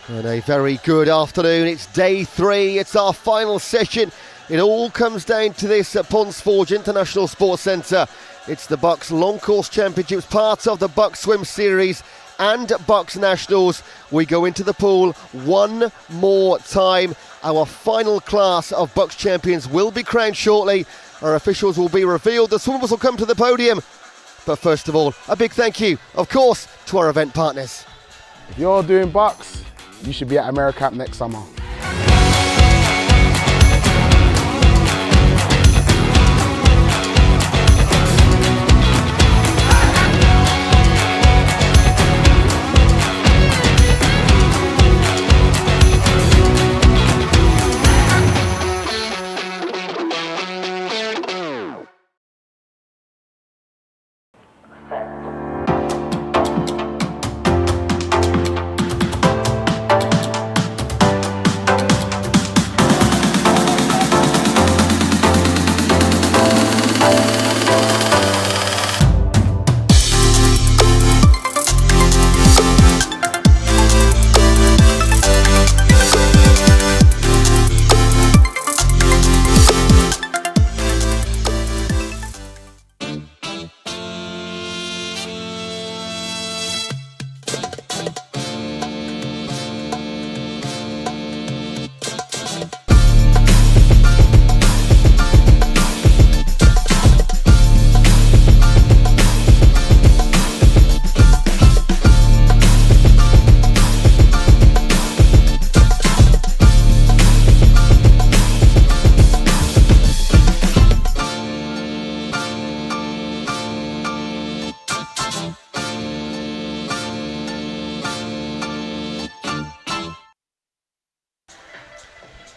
And a very good afternoon. It's day 3. It's our final session. It all comes down to this at Ponds Forge International Sports Centre. It's the BUCS Long Course Championships, part of the BUCS Swim Series and BUCS Nationals. We go into the pool one more time. Our final class of BUCS champions will be crowned shortly. Our officials will be revealed. The swimmers will come to the podium. But first of all, a big thank you, of course, to our event partners. If you're doing BUCS, you should be at AmeriCamp next summer.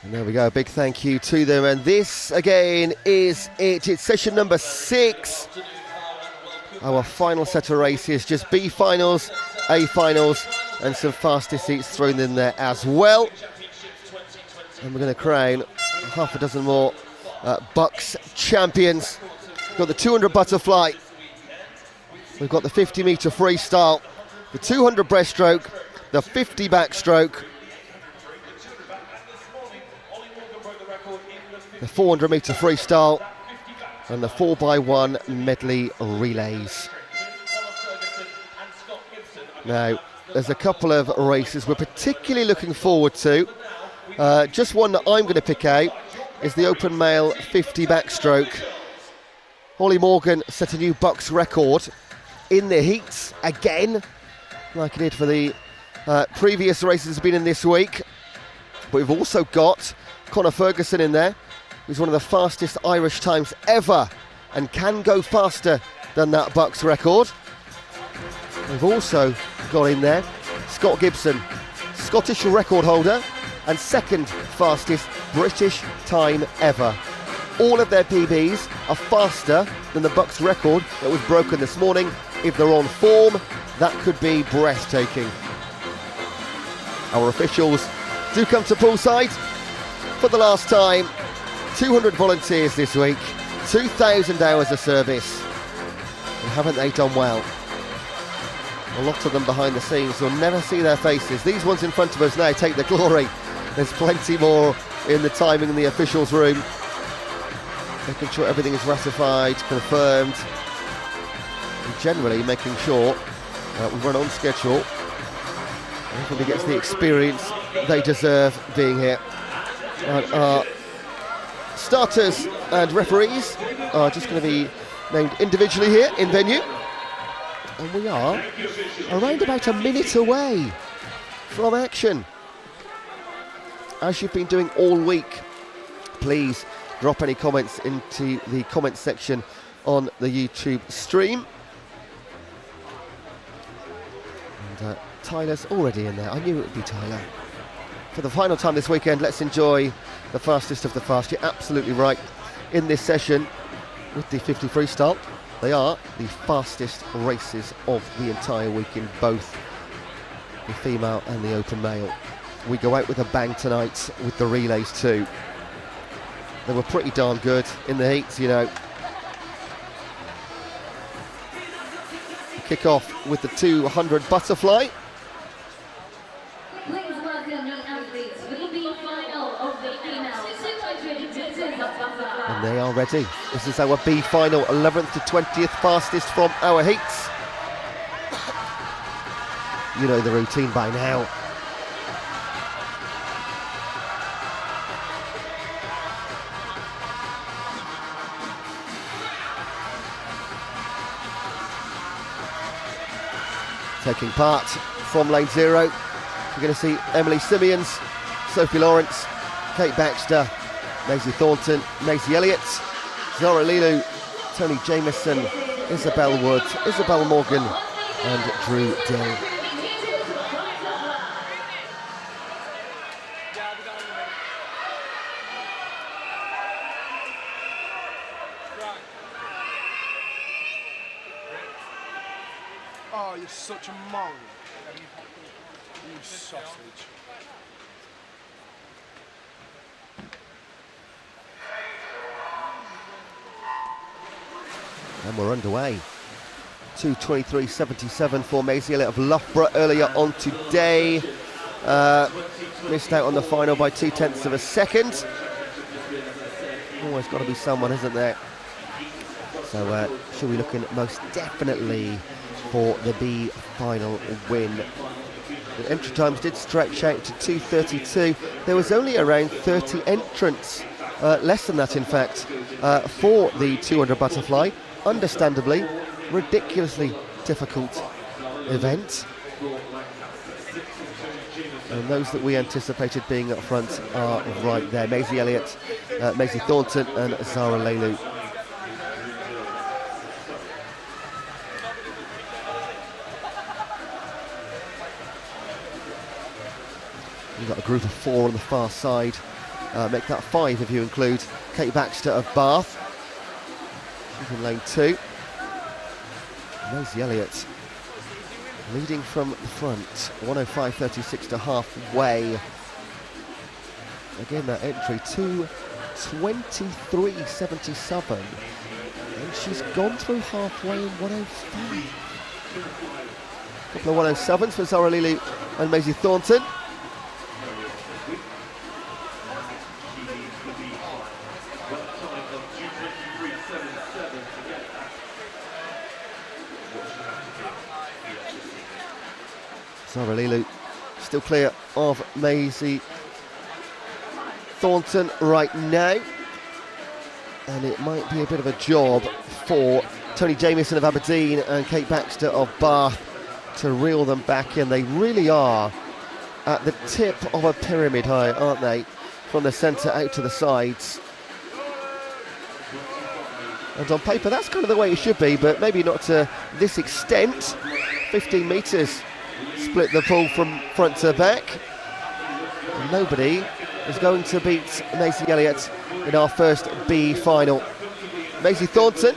And there we go, a big thank you to them. And this, again, is it. It's session number 6. Our final set of races, just B finals, A finals, and some fastest heats thrown in there as well. And we're going to crown half a dozen more BUCS champions. We've got the 200 butterfly. We've got the 50-metre freestyle, the 200 breaststroke, the 50 backstroke, the 400-metre freestyle, and the 4x1 medley relays. Now, there's a couple of races we're particularly looking forward to. Just one that I'm going to pick out is the open male 50 backstroke. Holly Morgan set a new BUCS record in the heats again, like he did for the previous races he's been in this week. But we've also got Conor Ferguson in there, who's one of the fastest Irish times ever and can go faster than that BUCS record. We've also got in there Scott Gibson, Scottish record holder and second fastest British time ever. All of their PBs are faster than the BUCS record that was broken this morning. If they're on form, that could be breathtaking. Our officials do come to poolside for the last time. 200 volunteers this week, 2,000 hours of service. And haven't they done well? A lot of them behind the scenes, you'll never see their faces. These ones in front of us now take the glory. There's plenty more in the timing in the officials' room. Making sure everything is ratified, confirmed, and generally making sure we run on schedule. Everybody gets the experience they deserve being here. And our starters and referees are just going to be named individually here in venue. And we are around about a minute away from action. As you've been doing all week, please drop any comments into the comments section on the YouTube stream. And Tyler's already in there. I knew it would be Tyler. For the final time this weekend, let's enjoy the fastest of the fast. You're absolutely right. In this session, with the 50 freestyle, they are the fastest races of the entire week in both the female and the open male. We go out with a bang tonight with the relays too. They were pretty darn good in the heats, you know. Kick off with the 200 butterfly. Please welcome the athletes for the B final of the female 200 butterfly. And they are ready. This is our B final, 11th to 20th fastest from our heats. You know the routine by now. Taking part from lane 0, you're going to see Emily Simeons, Sophie Lawrence, Kate Baxter, Maisie Thornton, Maisie Elliott, Zara Lilu, Tony Jamieson, Isabel Wood, Isabel Morgan and Drew Dill. Oh, you're such a mong. You sausage. And we're underway. 2:23.77 for Maisie Elliott of Loughborough earlier on today. Missed out on the final by 0.2 of a second. Always got to be someone, isn't there? So she'll be looking most definitely for the B final win. The entry times did stretch out to 2:32. There was only around 30 entrants, less than that in fact, for the 200 butterfly. Understandably, ridiculously difficult event. And those that we anticipated being up front are right there. Maisie Elliott, Maisie Thornton and Zara Lilu. You've got a group of 4 on the far side. Make that 5 if you include Kate Baxter of Bath. She's in lane 2. Maisie Elliott leading from the front. 105.36 to halfway. Again, that entry 2:23.77. And she's gone through halfway in 105. A couple of 107s for Zara Lilu and Maisie Thornton. Zara Lilu still clear of Maisie Thornton right now, and it might be a bit of a job for Tony Jamieson of Aberdeen and Kate Baxter of Bath to reel them back in. They really are at the tip of a pyramid high, aren't they, from the centre out to the sides. And on paper that's kind of the way it should be, but maybe not to this extent. 15 metres split the pool from front to back. And nobody is going to beat Maisie Elliott in our first B final. Maisie Thornton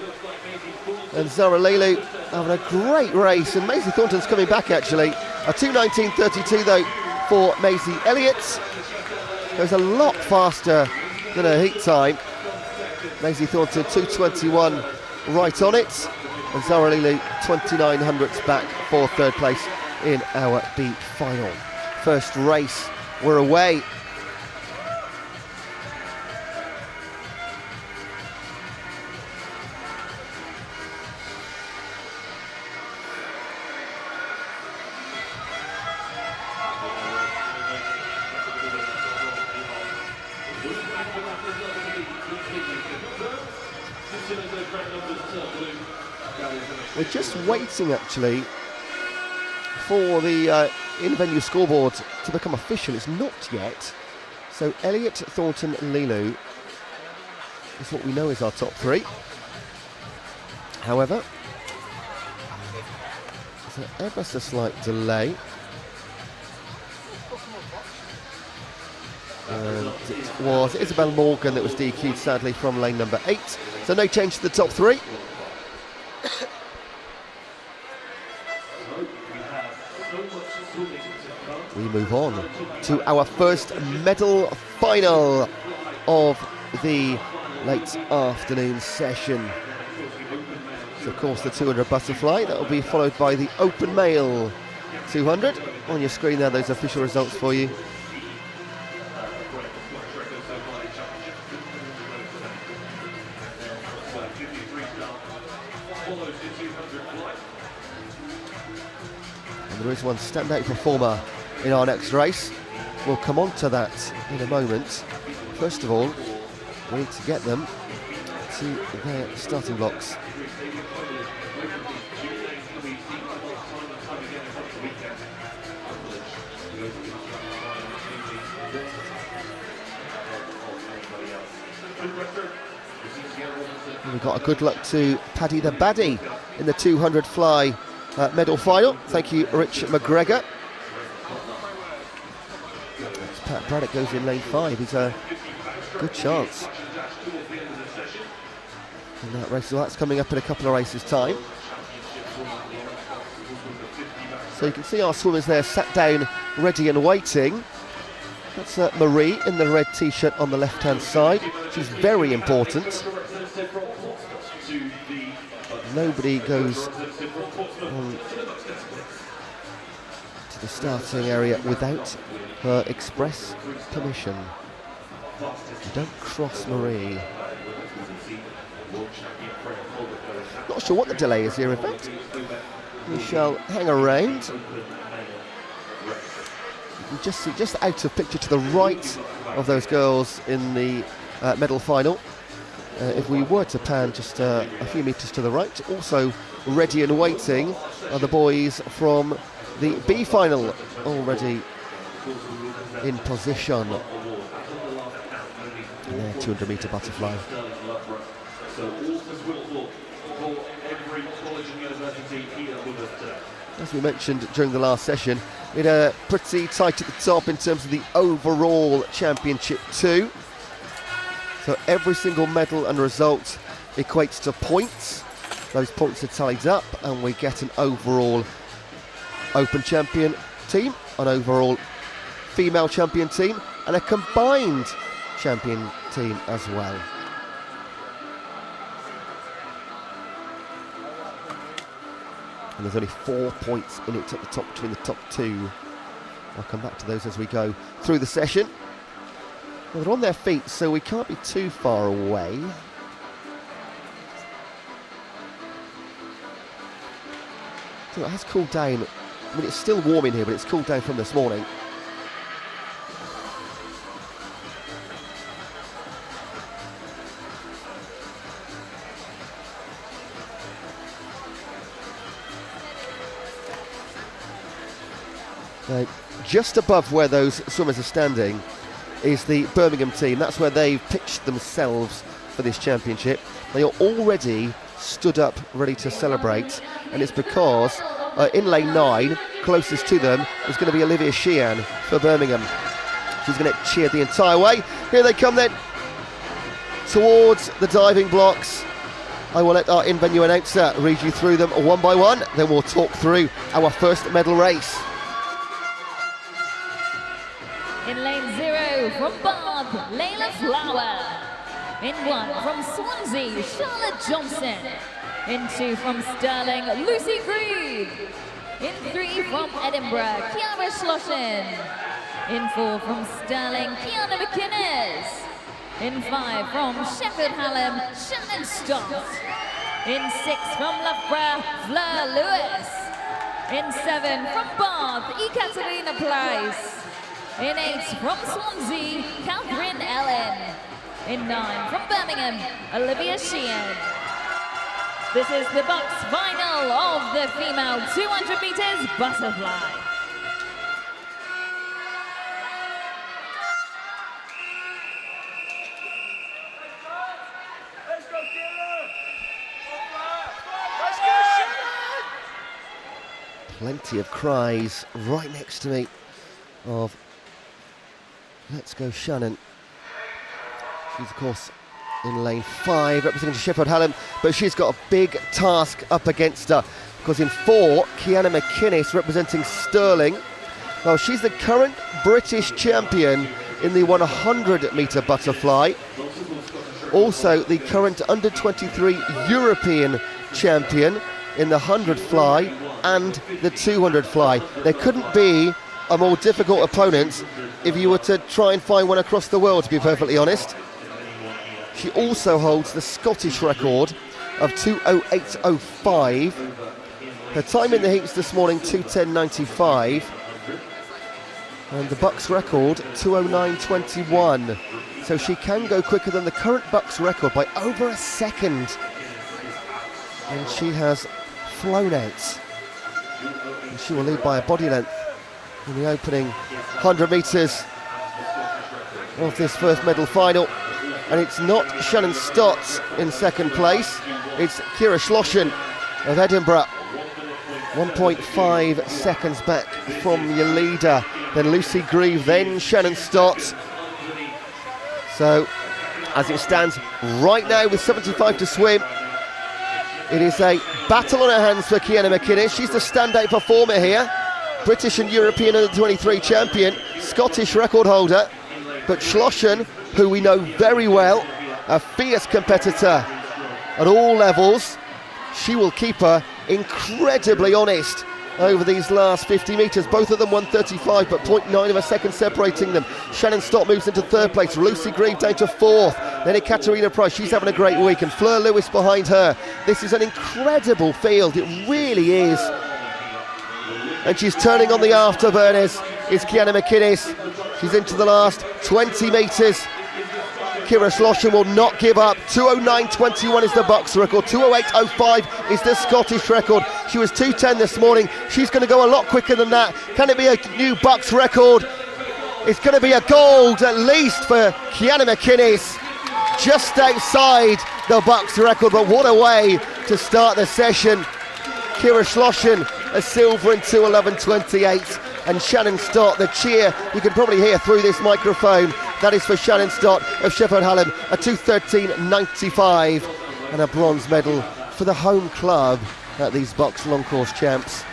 and Zara Lelu having a great race, and Maisie Thornton's coming back actually. A 2:19.32 though for Maisie Elliott. Goes a lot faster than her heat time. Maisie Thornton 2:21 right on it, and Zara Lelu 29 hundredths back for third place in our B final. First race, we're away. We're just waiting actually for the in-venue scoreboard to become official. It's not yet. So Elliott, Thornton and Lelu is what we know is our top three. However, there's an ever so slight delay. And it was Isabel Morgan that was DQ'd sadly from lane number 8. So no change to the top three. We move on to our first medal final of the late afternoon session. So of course the 200 butterfly, that will be followed by the open male 200. On your screen there, those official results for you. And there is one standout performer in our next race. We'll come on to that in a moment. First of all, we need to get them to their starting blocks. And we've got a good luck to Paddy the Baddie in the 200 fly medal final. Thank you, Rich McGregor. Pat Braddock goes in lane 5. He's a good chance in that race. Well, that's coming up in a couple of races' time. So you can see our swimmers there sat down, ready and waiting. That's Marie in the red t-shirt on the left-hand side. She's very important. Nobody goes on to the starting area without her express permission. You don't cross Marie. Not sure what the delay is here, in fact. We shall hang around. You can just see, just out of picture to the right of those girls in the medal final. If we were to pan just a few metres to the right, also ready and waiting are the boys from the B final, already in position. And their 200 metre butterfly. As we mentioned during the last session, it pretty tight at the top in terms of the overall championship 2. So every single medal and result equates to points. Those points are tallied up and we get an overall open champion team, an overall female champion team and a combined champion team as well. And there's only 4 points in it at the top between the top 2. I'll come back to those as we go through the session. Well, they're on their feet, so we can't be too far away. So it has cooled down. I mean, it's still warm in here, but it's cooled down from this morning. Just above where those swimmers are standing is the Birmingham team. That's where they've pitched themselves for this championship. They are already stood up ready to celebrate, and it's because in lane 9, closest to them, is going to be Olivia Sheehan for Birmingham. She's going to cheer the entire way. Here they come then, towards the diving blocks. I will let our in-venue announcer read you through them one by one, then we'll talk through our first medal race. In lane 0 from Bath, Layla Flower. In 1 from Swansea, Charlotte Johnson. In 2 from Stirling, Lucy Grieve. In 3 from Edinburgh, Kiara Schlossen. In 4 from Stirling, Kiana McInnes. In 5 from Sheffield Hallam, Shannon Stott. In 6 from Loughborough, Fleur Lewis. In 7 from Bath, Ekaterina Price. In 8 from Swansea, Catherine Ellen. In 9 from Birmingham, Olivia Sheehan. This is the BUCS final of the female 200 meters butterfly. Plenty of cries right next to me of "Let's go Shannon." She's of course in lane 5 representing Sheffield Hallam, but she's got a big task up against her, because in 4, Kiana McInnes representing Stirling. Well, she's the current British champion in the 100 metre butterfly, also the current under 23 European champion in the 100 fly and the 200 fly. There couldn't be a more difficult opponent if you were to try and find one across the world, to be perfectly honest. She also holds the Scottish record of 2:08.05. Her time in the heats this morning, 2:10.95. And the BUCS record, 2:09.21. So she can go quicker than the current BUCS record by over a second. And she has flown out. And she will lead by a body length in the opening 100 metres of this first medal final. And it's not Shannon Stott in second place, it's Kiara Schlossen of Edinburgh. 1.5 seconds back from your leader, then Lucy Grieve, then Shannon Stott. So, as it stands right now with 75 to swim, it is a battle on her hands for Kiana McInnes. She's the standout performer here. British and European under-23 champion, Scottish record holder. But Schlossen, who we know very well, a fierce competitor at all levels, she will keep her incredibly honest over these last 50 metres. Both of them 1:35, but 0.9 of a second separating them. Shannon Stott moves into third place, Lucy Grieve down to fourth, then Ekaterina Price, she's having a great week, and Fleur Lewis behind her. This is an incredible field, it really is. And she's turning on the afterburners, is Kiana McInnes. She's into the last 20 metres. Kiara Schlossen will not give up. 2:09.21 is the BUCS record. 2:08.05 is the Scottish record. She was 2:10 this morning. She's going to go a lot quicker than that. Can it be a new BUCS record? It's going to be a gold at least for Kiana McInnes. Just outside the BUCS record, but what a way to start the session. Kiara Schlossen, a silver in 2:11.28. And Shannon Stott, the cheer you can probably hear through this microphone, that is for Shannon Stott of Sheffield Hallam, a 2:13.95 and a bronze medal for the home club at these BUCS long course champs.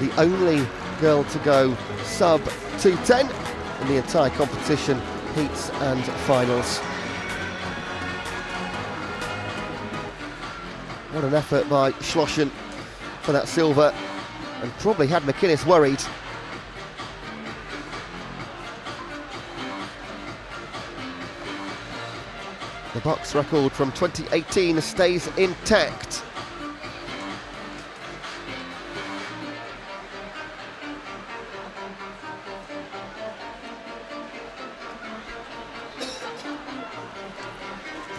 The only girl to go sub 2:10 in the entire competition, heats and finals. What an effort by Schlossen for that silver, and probably had McInnes worried. The BUCS record from 2018 stays intact.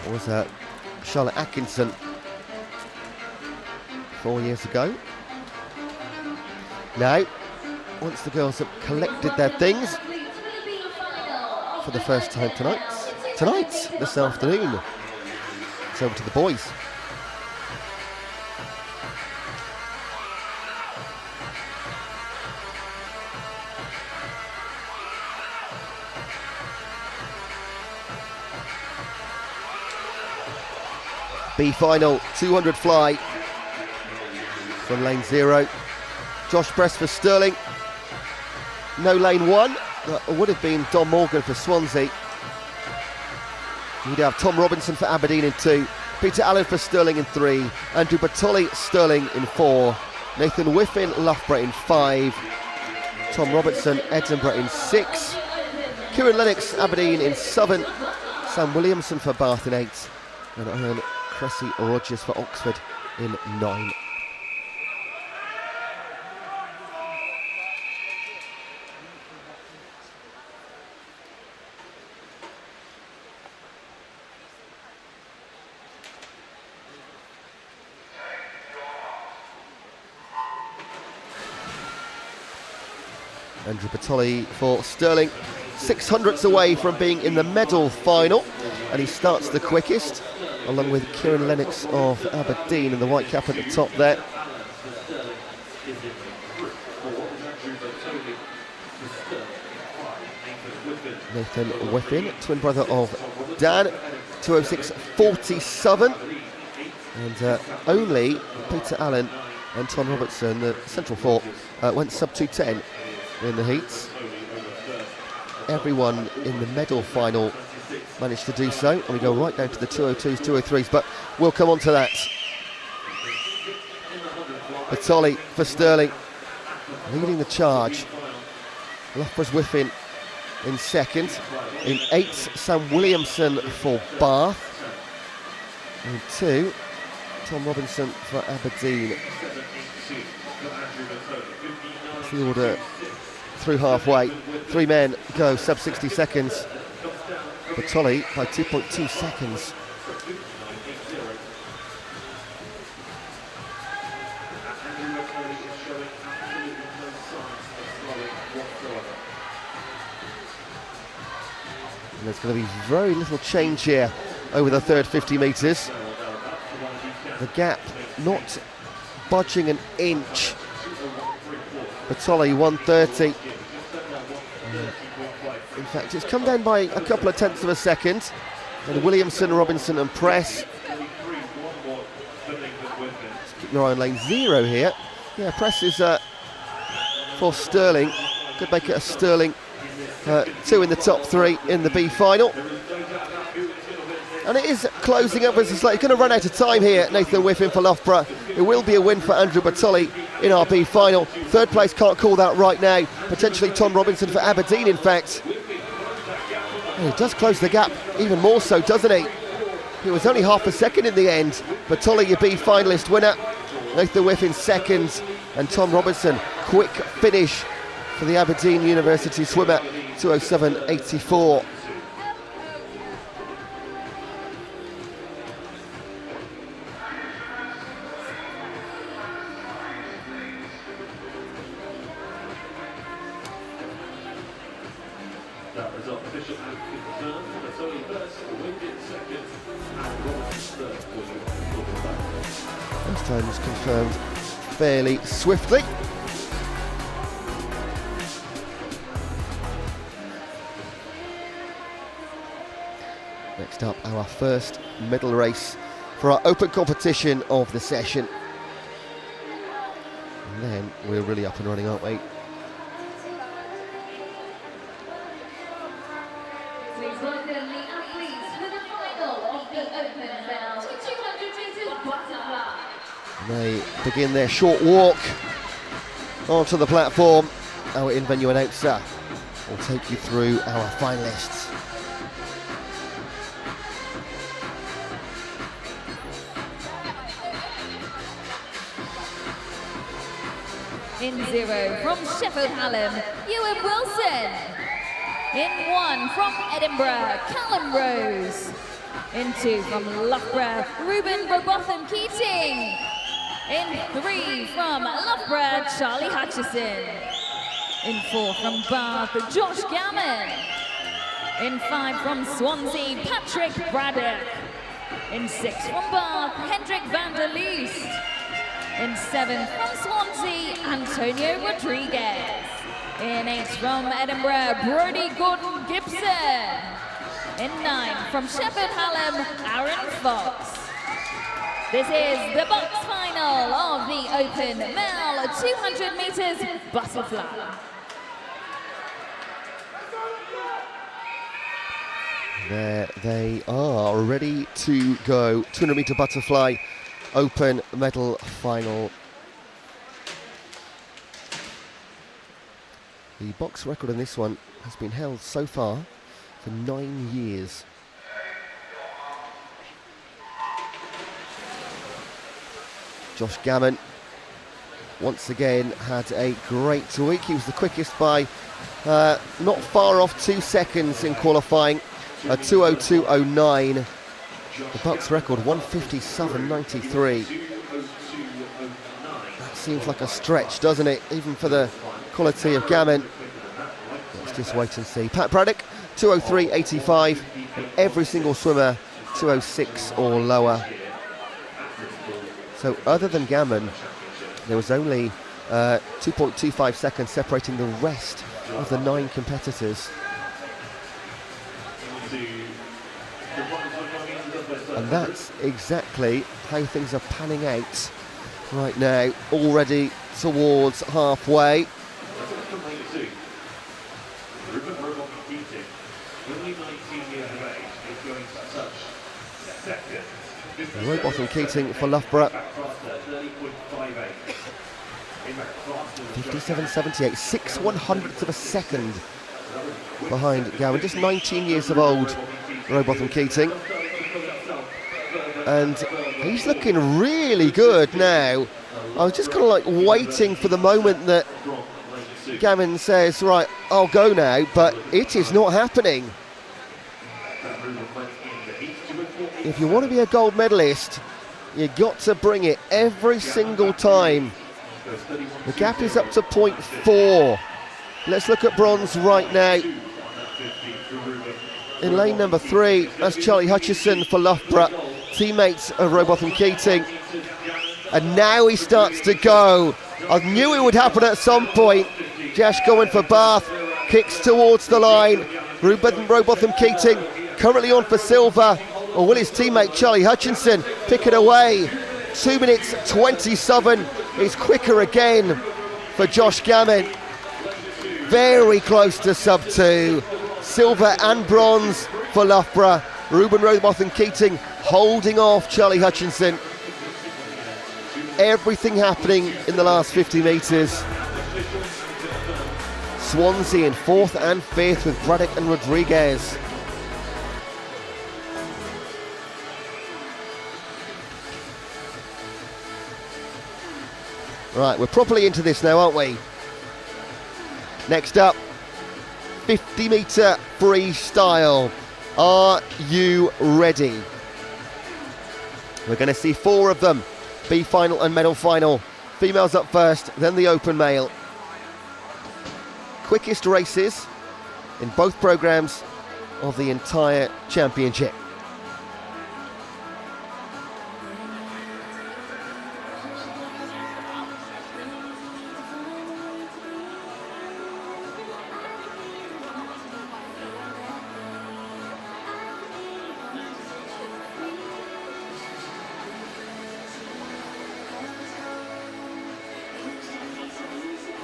It was Charlotte Atkinson 4 years ago. Now, once the girls have collected their things for the first time tonight, this afternoon, it's over to the boys. B final, 200 fly from lane 0. Josh Press for Stirling. No lane 1. That would have been Don Morgan for Swansea. You'd have Tom Robinson for Aberdeen in 2. Peter Allen for Stirling in 3. Andrew Bertolli, Stirling in 4. Nathan Whiffin, Loughborough in 5. Tom Robertson, Edinburgh in 6. Kieran Lennox, Aberdeen in 7. Sam Williamson for Bath in 8. And Ian Cressy Rogers for Oxford in 9. Andrew Bertolli for Stirling, 600ths away from being in the medal final, and he starts the quickest, along with Kieran Lennox of Aberdeen in the white cap at the top there. Nathan Whiffin, twin brother of Dan, 206.47, and only Peter Allen and Tom Robertson, the central four, went sub 210 in the heats. Everyone in the medal final managed to do so, and we go right down to the 202s, 203s, but we'll come on to that. Bertolli for Stirling, leading the charge. Loughborough's Whiffin in 2nd. In 8th, Sam Williamson for Bath. In 2, Tom Robinson for Aberdeen. That's the order through halfway. 3 men go sub 60 seconds. Bertolli by 2.2 seconds. And there's going to be very little change here over the third 50 metres. The gap not budging an inch. Bertolli 130. In fact, it's come down by a couple of tenths of a second. And Williamson, Robinson and Press. Let's keep your eye on lane 0 here. Yeah, Press is for Stirling. Could make it a Stirling 2 in the top 3 in the B final. And it is closing up as it's like going to run out of time here. Nathan Whiffin for Loughborough. It will be a win for Andrew Bertolli in our B final. Third place, can't call that right now. Potentially Tom Robinson for Aberdeen, in fact. And he does close the gap even more so, doesn't he? It was only half a second in the end. Bertolli, your B finalist winner. Nathan Whiffin 2nd. And Tom Robinson, quick finish for the Aberdeen University swimmer, 207.84. That result official and confirmed. Bertolli first, Whiffin second, and Robinson third. First time was confirmed fairly swiftly. Next up, our first medal race for our open competition of the session. And then we're really up and running, aren't we? Please welcome the athletes for the final of the open bell 200 meters butterfly. They begin their short walk onto the platform. Our in-venue announcer will take you through our finalists. In 0 from Sheffield Hallam, Ewan Wilson. In 1 from Edinburgh, Callum Rose. In 2 from Loughborough, Ruben Robotham Keating. In 3 from Loughborough, Charlie Hutchison. In 4 from Bath, Josh Gammon. In 5 from Swansea, Patrick Braddock. In 6 from Bath, Hendrik van der Leest. In 7 from Swansea, Antonio Rodriguez. In 8 from Edinburgh, Brodie Gordon Gibson. In 9 from Sheffield Hallam, Aaron Fox. This is the box final of the open male 200 meters butterfly. There they are, ready to go. 200 meter butterfly open medal final. The box record in this one has been held so far for 9 years. Josh Gammon once again had a great week. He was the quickest by not far off 2 seconds in qualifying, 2:02.09. The box record 1:57.93. That seems like a stretch, doesn't it? Even for the quality of Gammon. Let's just wait and see. Pat Braddock 2:03.85, and every single swimmer 2:06 or lower. So other than Gammon, there was only 2.25 seconds separating the rest of the 9 competitors. And that's exactly how things are panning out right now, already towards halfway. Robotham Keating for Loughborough. 57.78, 6/100ths of a second behind Gowan. Just 19 years of old, Robotham Keating. And he's looking really good now. I was just kind of like waiting for the moment that Gammon says, right, I'll go now, but it is not happening. If you want to be a gold medalist, you've got to bring it every single time. The gap is up to 0.4. Let's look at bronze right now. In lane number 3, that's Charlie Hutchison for Loughborough, teammates of Robotham Keating. And now he starts to go. I knew it would happen at some point. Josh going for Bath, kicks towards the line. Robotham Keating currently on for silver. Or will his teammate Charlie Hutchinson pick it away? 2 minutes 27 is quicker again for Josh Gammon. Very close to sub 2. Silver and bronze for Loughborough. Robotham Keating holding off Charlie Hutchinson. Everything happening in the last 50 metres. Swansea in 4th and 5th with Braddock and Rodriguez. Right, we're properly into this now, aren't we? Next up, 50 metre freestyle. Are you ready? We're going to see 4 of them. B final and medal final. Females up first, then the open male. Quickest races in both programmes of the entire championship.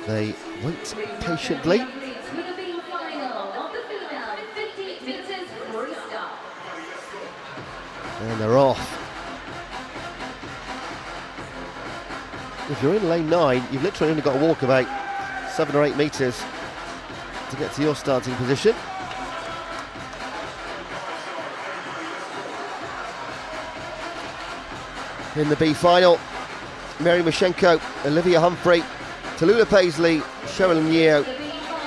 They wait patiently. And they're off. If you're in lane 9, you've literally only got to walk about 7 or 8 metres to get to your starting position. In the B final, Mary Mashenko, Olivia Humphrey, Tallulah Paisley, Cheryl Neo,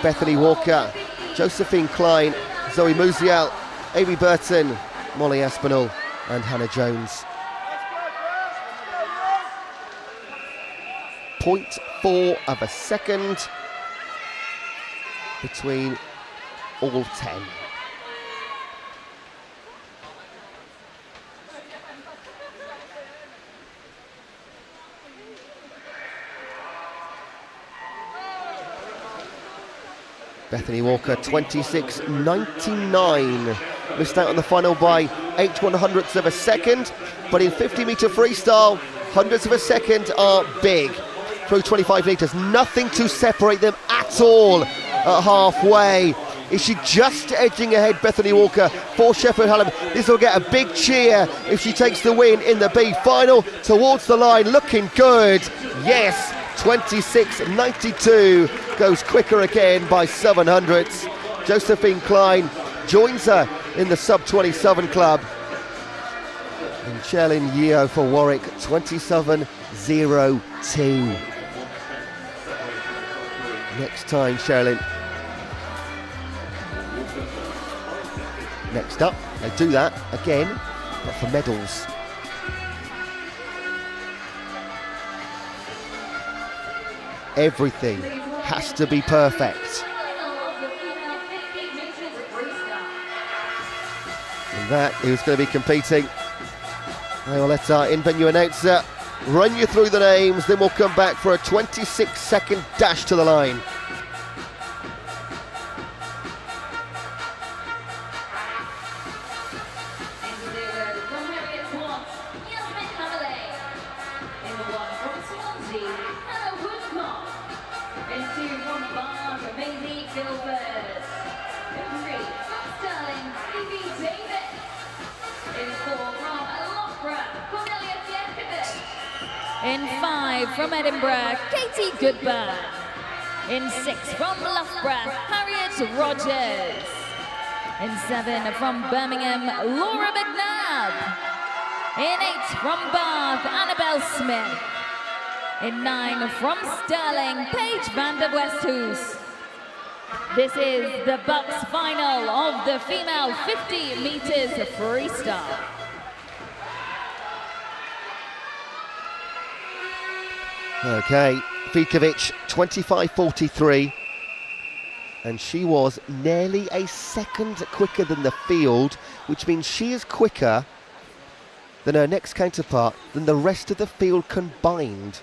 Bethany Walker, Josephine Klein, Zoe Musial, Amy Burton, Molly Aspinall and Hannah Jones. 0.4 of a second between all 10. Bethany Walker, 26.99 missed out on the final by 8/100ths of a second. But in 50-metre freestyle, hundredths of a second are big. Through 25 metres, nothing to separate them at all at halfway. Is she just edging ahead Bethany Walker for Sheffield Hallam? This will get a big cheer if she takes the win in the B final. Towards the line, looking good. Yes, 26.92, goes quicker again by 700ths. Josephine Klein joins her in the sub-27 club. And Sherilyn Yeo for Warwick, 27.02. Next time, Sherilyn. Next up, they do that again, but for medals. Everything has to be perfect. And that who's going to be competing. I will let our in-venue announcer run you through the names, then we'll come back for a 26-second dash to the line. In 5 from Edinburgh, Katie Goodburn. In 6 from Loughborough, Harriet Rogers. In 7 from Birmingham, Laura McNabb. In 8 from Bath, Annabelle Smith. In 9 from Stirling, Paige van der Westhoes. This is the BUCS final of the female 50 metres freestyle. Okay, Vikovic 25.43, and she was nearly a second quicker than the field, which means she is quicker than her next counterpart than the rest of the field combined.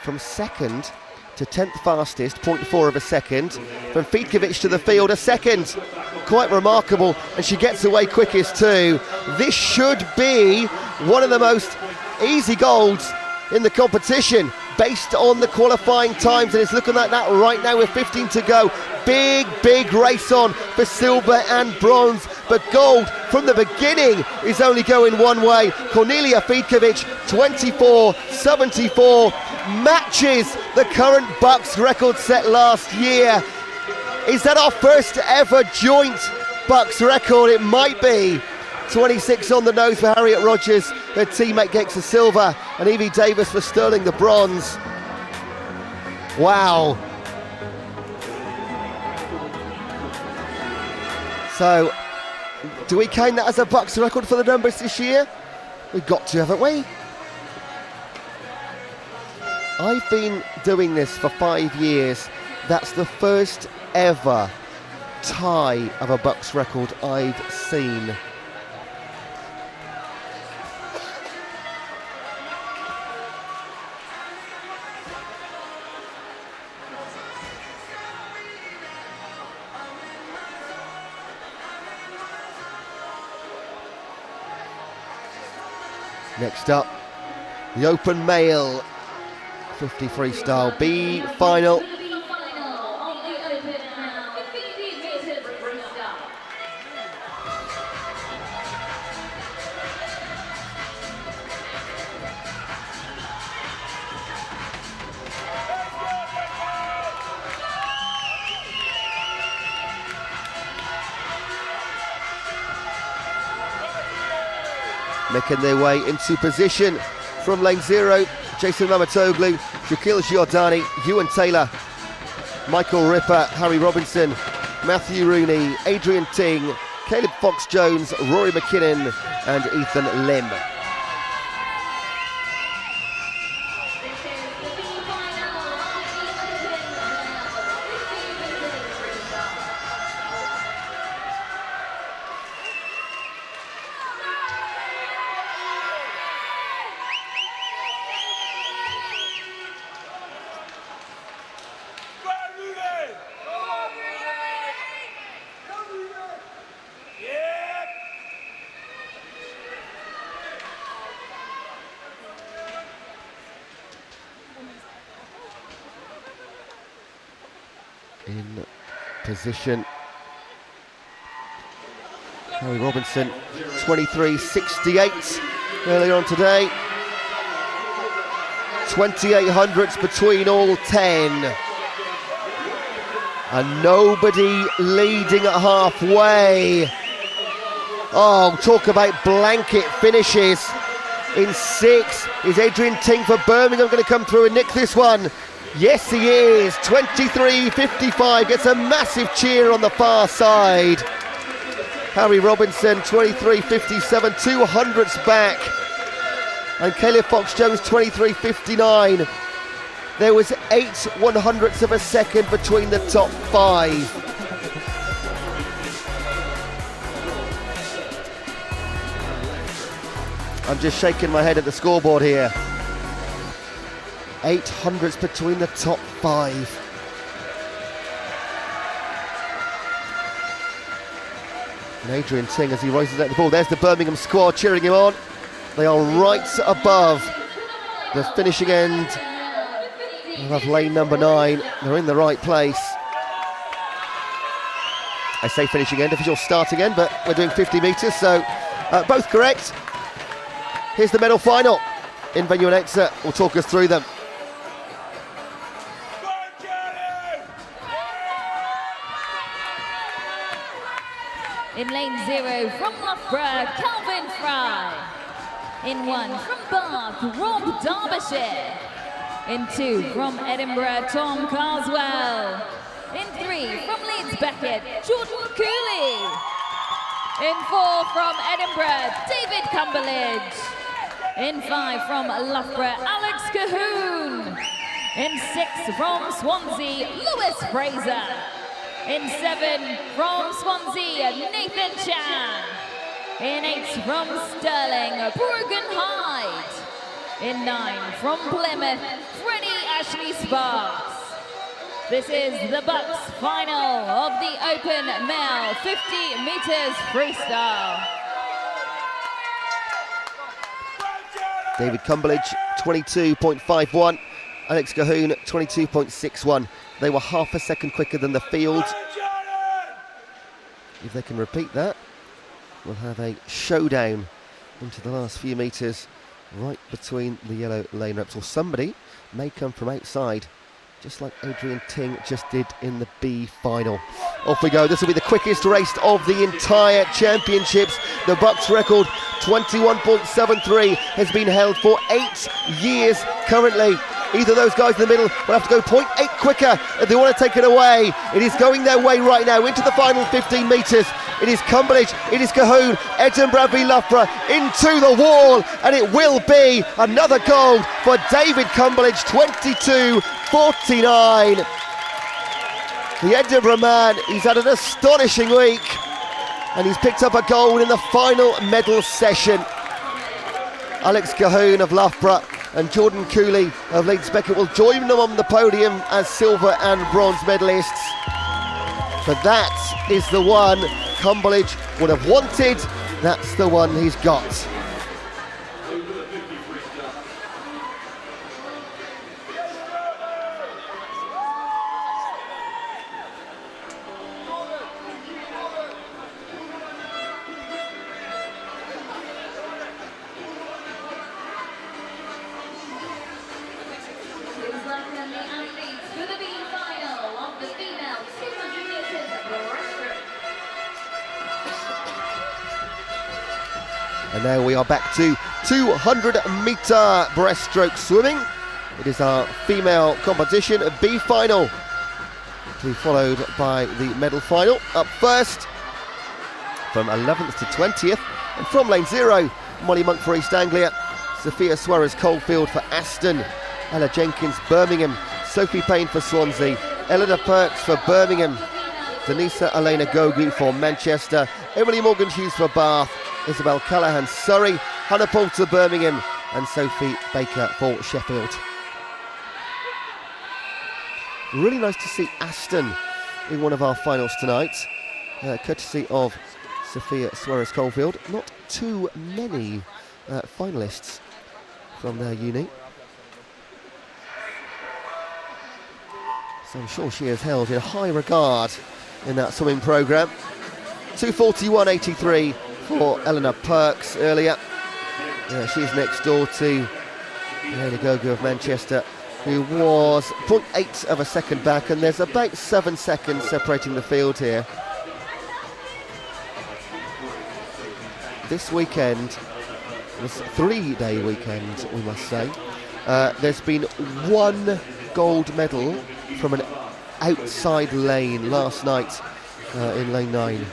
From second to 10th fastest, 0.4 of a second. From Vikovic to the field, a second. Quite remarkable, and she gets away quickest too. This should be one of the most easy golds in the competition based on the qualifying times, and it's looking like that right now with 15 to go. Big race on for silver and bronze, but gold from the beginning is only going one way. Cornelia Vikovic, 24.74, matches the current BUCS record set last year. Is that our first ever joint BUCS record? It might be. 26 on the nose for Harriet Rogers, her teammate gets the silver, and Evie Davis for Stirling the bronze. Wow. So, do we count that as a BUCS record for the numbers this year? We've got to, haven't we? I've been doing this for 5 years. That's the first ever tie of a BUCS record I've seen. Next up, the open male 50 freestyle B final. Making their way into position from lane 0, Jason Mamatoglu, Shakil Giordani, Ewan Taylor, Michael Ripper, Harry Robinson, Matthew Rooney, Adrian Ting, Caleb Fox-Jones, Rory McKinnon and Ethan Lim. in position. Harry Robinson, 23.68 earlier on today. 2800s between all 10. And nobody leading at halfway. Oh, talk about blanket finishes. In 6, is Adrian Ting for Birmingham going to come through and nick this one? Yes, he is. 23.55, gets a massive cheer on the far side. Harry Robinson, 23.57, 200ths back. And Caleb Fox-Jones, 23.59. There was 8 100ths of a second between the top 5. I'm just shaking my head at the scoreboard here. 8 100ths between the top 5. And Adrian Ting, as he rises at the ball, there's the Birmingham squad cheering him on. They are right above the finishing end of lane number 9. They're in the right place. I say finishing end, official starting end, but we're doing 50 metres, so both correct. Here's the medal final. In-venue announcer will talk us through them. In lane 0 from Loughborough, Calvin Fry. In 1 from Bath, Rob Derbyshire. In 2 from Edinburgh, Tom Carswell. In 3 from Leeds Beckett, Jordan Cooley. In 4 from Edinburgh, David Cumberledge. In 5 from Loughborough, Alex Cahoon. In 6 from Swansea, Lewis Fraser. In 7 from Swansea, Nathan Chan. In 8 from Stirling, Brogan Hyde. In 9 from Plymouth, Freddie Ashley Sparks. This is the BUCS final of the Open Male 50 metres freestyle. David Cumberledge, 22.51. Alex Cahoon, 22.61. They were half a second quicker than the field. If they can repeat that, we'll have a showdown into the last few metres right between the yellow lane reps, or somebody may come from outside, just like Adrian Ting just did in the B final. Off we go. This will be the quickest race of the entire championships. The BUCS record, 21.73, has been held for 8 years currently. Either of those guys in the middle will have to go 0.8 quicker if they want to take it away. It is going their way right now into the final 15 metres. It is Cumberledge, it is Cahoon, Edinburgh v Loughborough into the wall, and it will be another gold for David Cumberledge, 22.49. The Edinburgh man, he's had an astonishing week, and he's picked up a gold in the final medal session. Alex Cahoon of Loughborough and Jordan Cooley of Leeds Beckett will join them on the podium as silver and bronze medalists. But that is the one Cumberledge would have wanted. That's the one he's got. And now we are back to 200-metre breaststroke swimming. It is our female competition, a B final, to be followed by the medal final. Up first, from 11th to 20th, and from lane 0, Molly Monk for East Anglia, Sophia Suarez Coalfield for Aston, Ella Jenkins Birmingham, Sophie Payne for Swansea, Eleanor Perks for Birmingham, Denisa Elena Gogu for Manchester, Emily Morgan Hughes for Bath, Isabel Callahan Surrey, Hannah Poulter Birmingham, and Sophie Baker for Sheffield. Really nice to see Aston in one of our finals tonight, courtesy of Sophia Suarez Coalfield. Not too many finalists from their uni. So I'm sure she is held in high regard in that swimming programme. 2:41.83 for Eleanor Perks earlier. Yeah, she's next door to Elena Gogo of Manchester, who was 0.8 of a second back, and there's about 7 seconds separating the field here. This weekend, this 3-day weekend, we must say, there's been 1 gold medal from an outside lane last night in lane 9.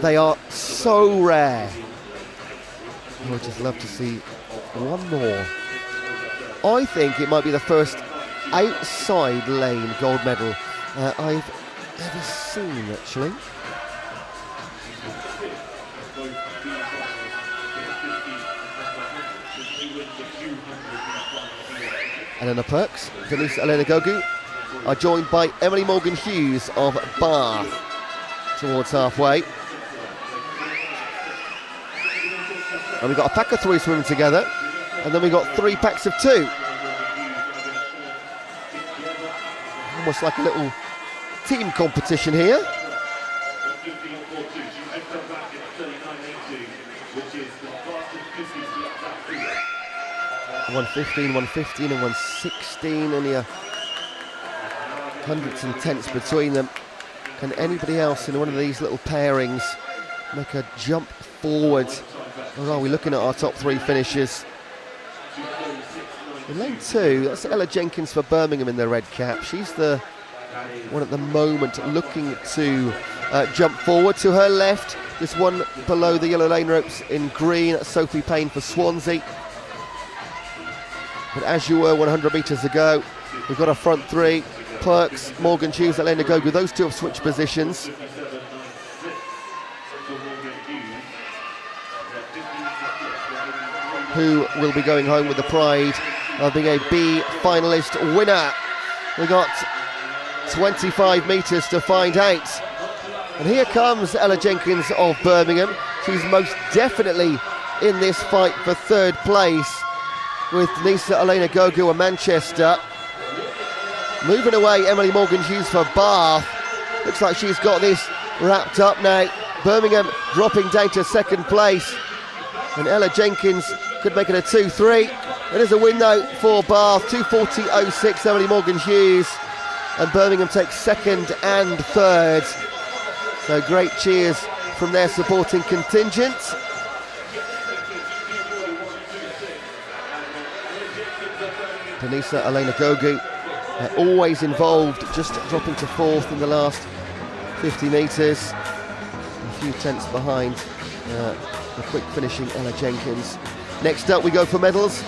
They are so rare. I would just love to see one more. I think it might be the first outside lane gold medal I've ever seen, actually. Eleanor Perks, Denise Elena Gogu are joined by Emily Morgan Hughes of Bath towards halfway. And we've got a pack of 3 swimming together, and then we've got 3 packs of 2. Almost like a little team competition here. 1:15, 1:15 and 1:16, only a hundredths and tenths between them. Can anybody else in one of these little pairings make a jump forward? Or are we looking at our top 3 finishers? In lane 2, that's Ella Jenkins for Birmingham in the red cap. She's the one at the moment looking to jump forward. To her left, this one below the yellow lane ropes in green, that's Sophie Payne for Swansea. But as you were 100 metres ago, we've got our front 3, Perks, Morgan Hughes, Elena Gogu. Those 2 have switched positions. Who will be going home with the pride of being a B finalist winner. We've got 25 metres to find out. And here comes Ella Jenkins of Birmingham. She's most definitely in this fight for 3rd place with Denisa Elena Gogu of Manchester. Moving away, Emily Morgan Hughes for Bath. Looks like she's got this wrapped up now. Birmingham dropping down to 2nd place. And Ella Jenkins could make it a 2-3. It is a win though for Bath, 2:40.06, Emily Morgan Hughes. And Birmingham takes 2nd and 3rd. So great cheers from their supporting contingent. Denisa Elena Gogu, always involved, just dropping to 4th in the last 50 metres. A few tenths behind the quick finishing Ella Jenkins. Next up we go for medals.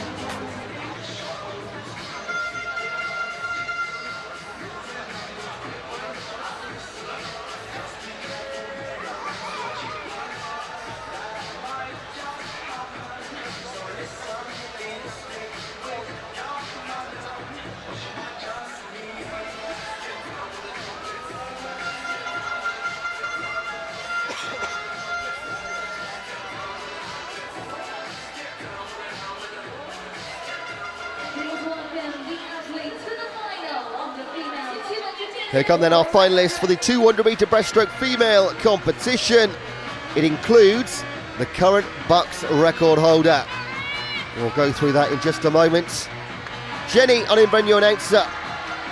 Here come then our finalists for the 200 metre breaststroke female competition. It includes the current BUCS record holder. We'll go through that in just a moment. Jenny, our in-venue announcer,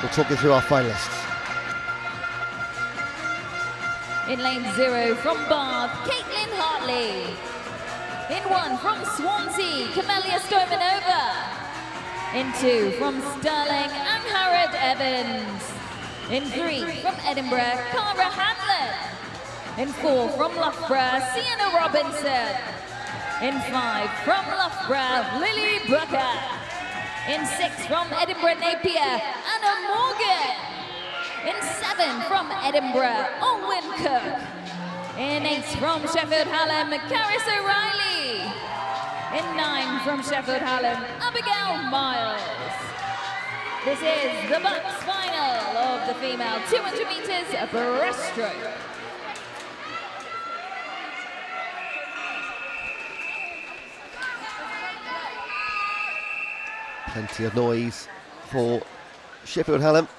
will talk you through our finalists. In lane 0 from Bath, Caitlin Hartley. In 1 from Swansea, Camelia Stoimanova. In 2 from Stirling, Angharad Evans. In 3 from Edinburgh, Cara Hanlon. In 4 from Loughborough, Sienna Robinson. In 5 from Loughborough, Lily Brooker. In 6 from Edinburgh Napier, Anna Morgan. In 7 from Edinburgh, Owen Cook. In 8 from Sheffield Hallam, Caris O'Reilly. In 9 from Sheffield Hallam, Abigail Miles. This is the BUCS final of the female 200 metres breaststroke. Plenty of noise for Sheffield Hallam.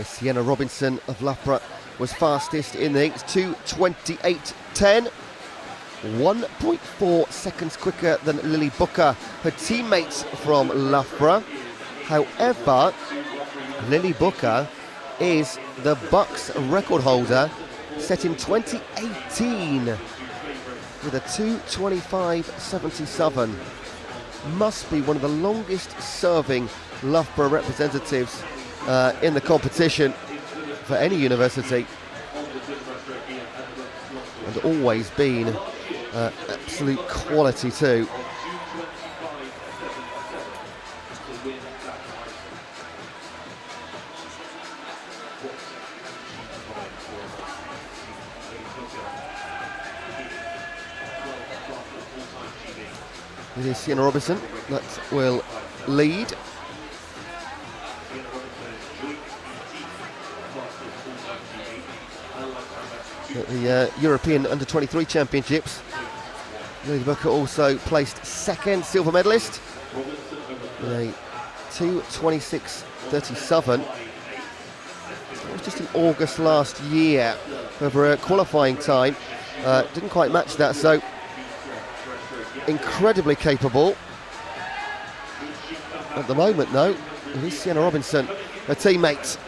Sienna Robinson of Loughborough was fastest in the heats, 2:28.10. 1.4 seconds quicker than Lily Booker, her teammates from Loughborough. However, Lily Booker is the BUCS record holder, set in 2018 with a 2:25.77. Must be one of the longest serving Loughborough representatives in the competition for any university, and always been absolute quality too. It is Sienna Robinson that will lead. At the European Under-23 Championships, Lily Booker also placed second, silver medalist, with a 2:26.37. It was just in August last year over a qualifying time. Didn't quite match that, so incredibly capable. At the moment, though, it is Sienna Robinson, her teammate.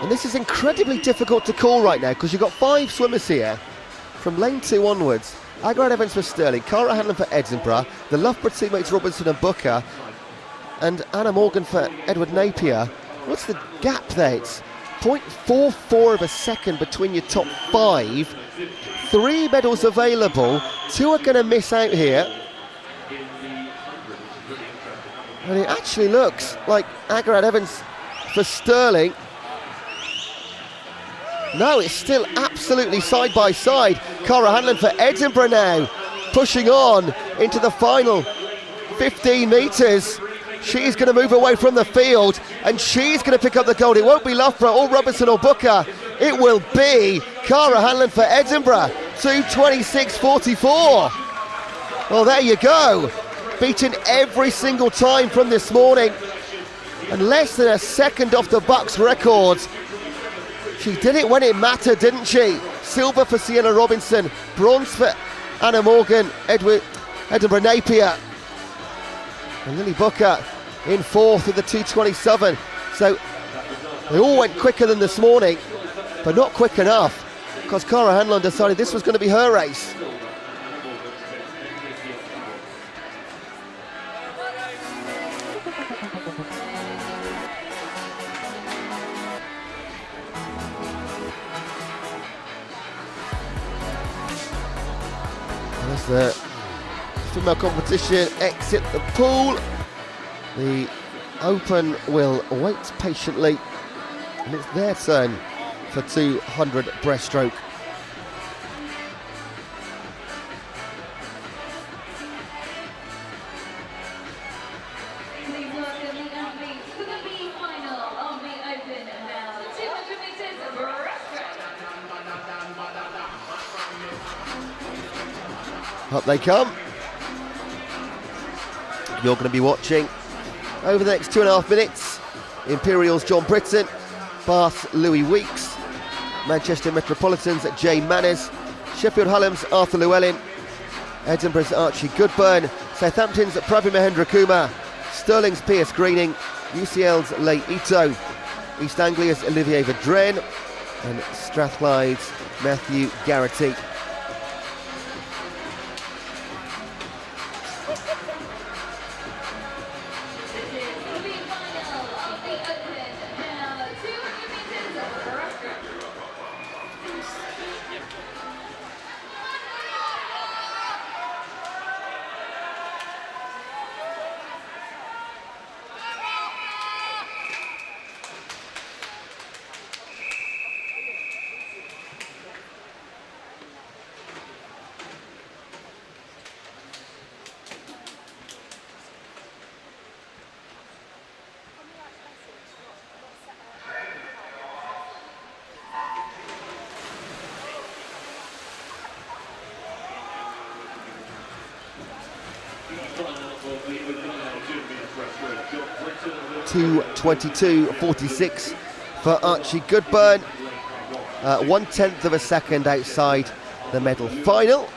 And this is incredibly difficult to call right now because you've got 5 swimmers here from lane 2 onwards. Agrad Evans for Stirling, Cara Hanlon for Edinburgh, the Loughborough teammates Robinson and Booker, and Anna Morgan for Edward Napier. What's the gap there? It's 0.44 of a second between your top 5. 3 medals available, 2 are going to miss out here. And it actually looks like Agrad Evans for Stirling. No, it's still absolutely side by side. Cara Hanlon for Edinburgh now, pushing on into the final 15 metres. She's going to move away from the field and she's going to pick up the gold. It won't be Loughborough or Robinson or Booker. It will be Cara Hanlon for Edinburgh, 2:26.44. Well, there you go. Beaten every single time from this morning. And less than a second off the BUCS record. She did it when it mattered, didn't she? Silver for Sienna Robinson, bronze for Anna Morgan, Edinburgh Napier. And Lily Booker in 4th with the 2:27. So they all went quicker than this morning, but not quick enough because Cara Hanlon decided this was going to be her race. As the female competition exit the pool, the Open will wait patiently, and it's their turn for 200 breaststroke. Please welcome the athletes to the B final of the Open now. 200 meters breaststroke. Up they come. You're going to be watching over the next 2.5 minutes. Imperials John Britton, Bath Louis Weeks, Manchester Metropolitans Jay Manners, Sheffield Hallam's Arthur Llewellyn, Edinburgh's Archie Goodburn, Southampton's Pravi Mahendra Kumar, Stirling's Piers Greening, UCL's Leigh Ito, East Anglia's Olivier Vedren, and Strathclyde's Matthew Garrity. .222.46 for Archie Goodburn. 1/10 of a second outside the medal final.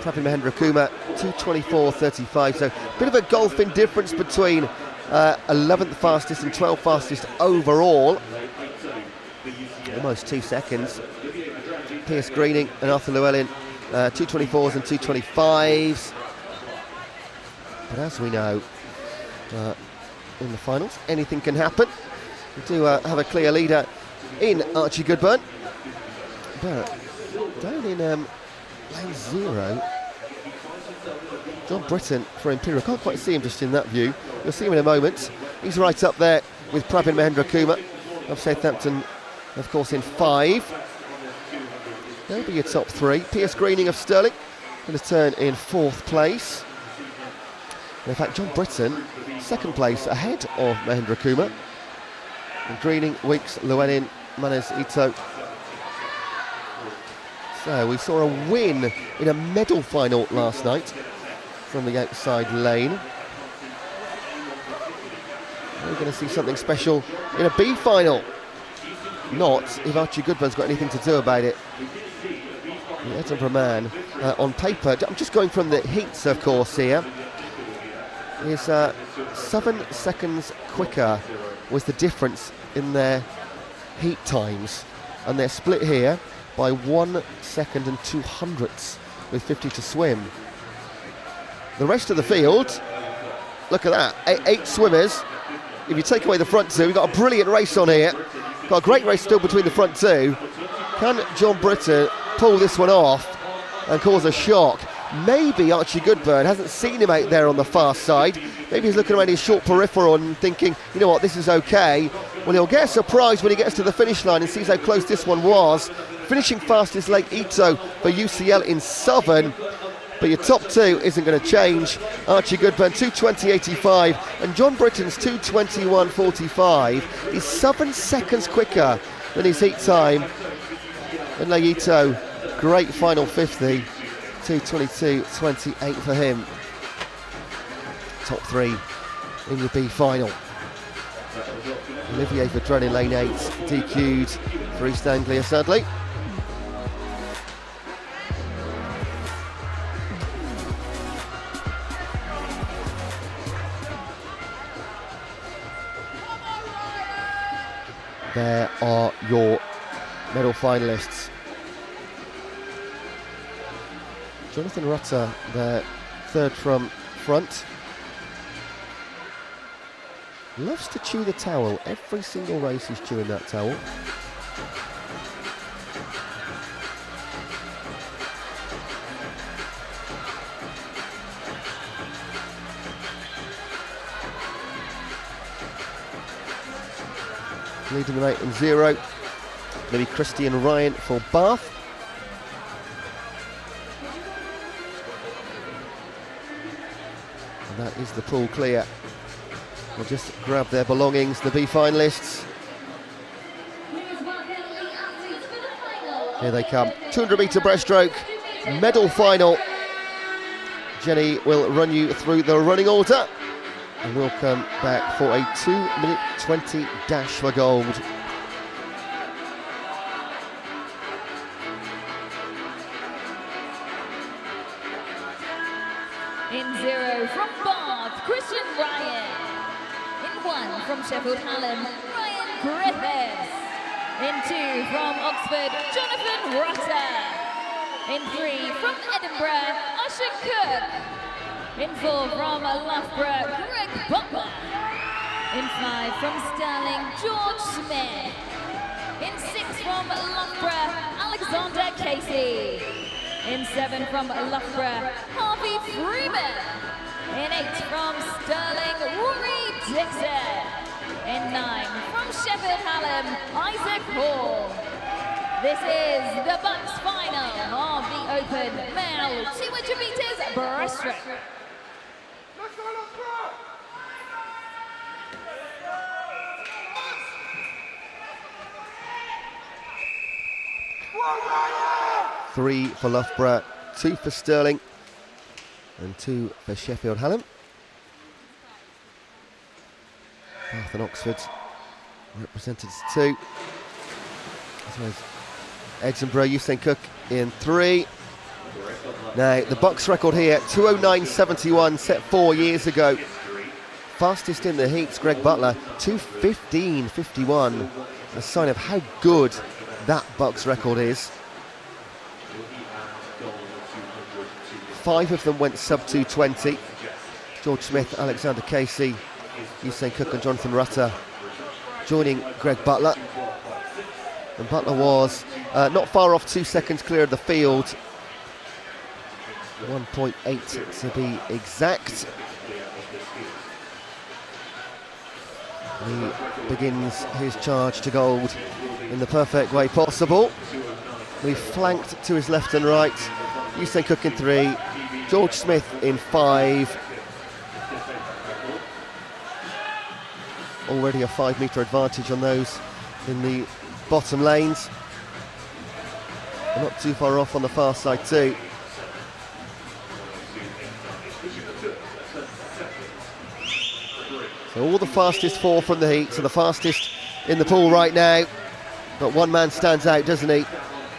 Pravin Mahendra Kumar 2:24.35. So a bit of a gulfing difference between 11th fastest and 12th fastest overall. Almost 2 seconds. Pierce Greening and Arthur Llewellyn 2:24s and 2:25s. But as we know, in the finals, anything can happen. We do have a clear leader in Archie Goodburn, but down in lane 0, John Britton for Imperial. Can't quite see him just in that view. You'll see him in a moment. He's right up there with Pravin Mahendra Kumar of Southampton, of course, in 5. They'll be your top 3. Pierce Greening of Stirling going to turn in 4th place. And in fact, John Britton, 2nd place ahead of Mahendra Kumar. And Greening, Weeks, Llewellyn, Manes, Ito. So we saw a win in a medal final last night from the outside lane. We're going to see something special in a B final. Not if Archie Goodburn's got anything to do about it. The Edinburgh man, on paper, I'm just going from the heats, of course, here, is 7 seconds quicker was the difference in their heat times. And they're split here by 1 second and 200ths with 50 to swim. The rest of the field, look at that, 8 swimmers. If you take away the front 2, we've got a brilliant race on here. Got a great race still between the front 2. Can John Britton pull this one off and cause a shock? Maybe Archie Goodburn hasn't seen him out there on the far side. Maybe he's looking around his short peripheral and thinking, you know what, this is okay. Well, he'll get a surprise when he gets to the finish line and sees how close this one was. Finishing fastest Lake Ito for UCL in Southern. But your top 2 isn't going to change. Archie Goodburn 2:20.85 and John Britton's 2:21.45 is 7 seconds quicker than his heat time. And Lake Ito, great final 50, 2:22.28 for him. Top 3 in your B final. Olivier Vedrun in lane 8, DQ'd for East Anglia sadly. There are your medal finalists. Jonathan Rutter, there, 3rd from front. Loves to chew the towel. Every single race he's chewing that towel. Leading the 8 and 0. Maybe Christian Ryan for Bath. And that is the pool clear. We'll just grab their belongings, the B finalists. Here they come. 200-metre breaststroke, medal final. Jenny will run you through the running order. And we'll come back for a 2-minute 20 dash for gold. In 0 from Bath, Christian Ryan. In 1 from Sheffield Hallam, Ryan Griffiths. In 2 from Oxford, Jonathan Rutter. In 3 from Edinburgh, Usher Cook. In 4 from Loughborough, Greg Butler. In 5 from Stirling, George Smith. In 6 from Loughborough, Alexander Casey. In 7 from Loughborough, Harvey Freeman. In 8 from Stirling, Rory Dixon. In 9 from Sheffield Hallam, Isaac Hall. This is the BUCS final of the Open Male 200 metres breaststroke. Let's go, let's go! 3 for Loughborough, 2 for Stirling. and 2 for Sheffield Hallam. Bath and Oxford represented as 2. As well as Edinburgh, Usain Cook in 3. Now, the BUCS record here, 2:09.71, set 4 years ago. Fastest in the heats, Greg Butler, 2:15.51. A sign of how good that BUCS record is. 5 of them went sub 2:20. George Smith, Alexander Casey, Usain Cook and Jonathan Rutter joining Greg Butler. And Butler was not far off, 2 seconds clear of the field. 1.8 to be exact. He begins his charge to gold in the perfect way possible. He flanked to his left and right. Usain Cook in 3, George Smith in 5. Already a 5-metre advantage on those in the bottom lanes. And not too far off on the far side too. So all the fastest 4 from the heat, so the fastest in the pool right now. But one man stands out, doesn't he?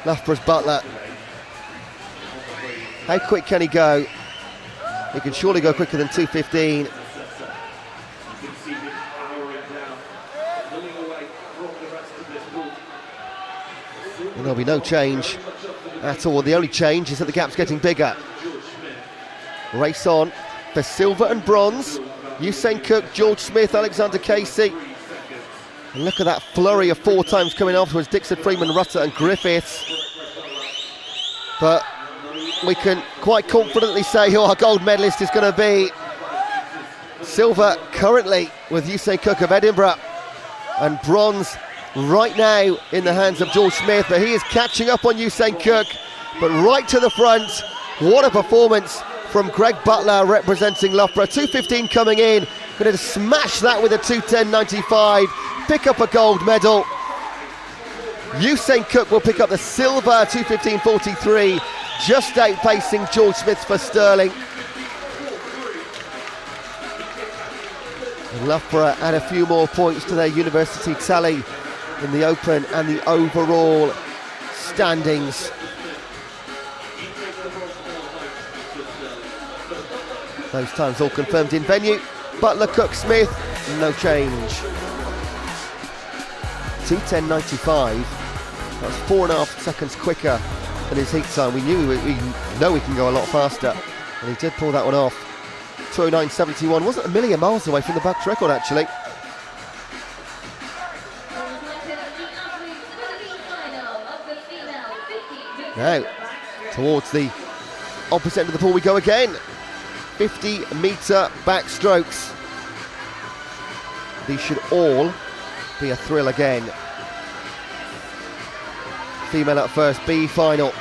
Loughborough's Butler. How quick can he go? He can surely go quicker than 2:15. And there'll be no change at all. The only change is that the gap's getting bigger. Race on for silver and bronze. Usain Cook, George Smith, Alexander Casey. And look at that flurry of 4 times coming afterwards. Dixon, Freeman, Rutter and Griffiths. But we can quite confidently say who our gold medalist is going to be. Silver currently with Usain Cook of Edinburgh. And bronze right now in the hands of George Smith. But he is catching up on Usain Cook. But right to the front. What a performance from Greg Butler representing Loughborough. 2:15 coming in, going to smash that with a 2:10.95, pick up a gold medal. Usain Cook will pick up the silver, 2:15.43, just outpacing George Smith for Stirling. And Loughborough add a few more points to their university tally in the open and the overall standings. Those times all confirmed in venue. Butler, Cook, Smith, no change. 2:10.95. That's 4.5 seconds quicker than his heat time. We know he can go a lot faster, and he did pull that one off. 2:09.71 wasn't a million miles away from the BUCS record actually. Now, towards the opposite end of the pool we go again. 50-metre backstrokes. These should all be a thrill again. Female up first, B final.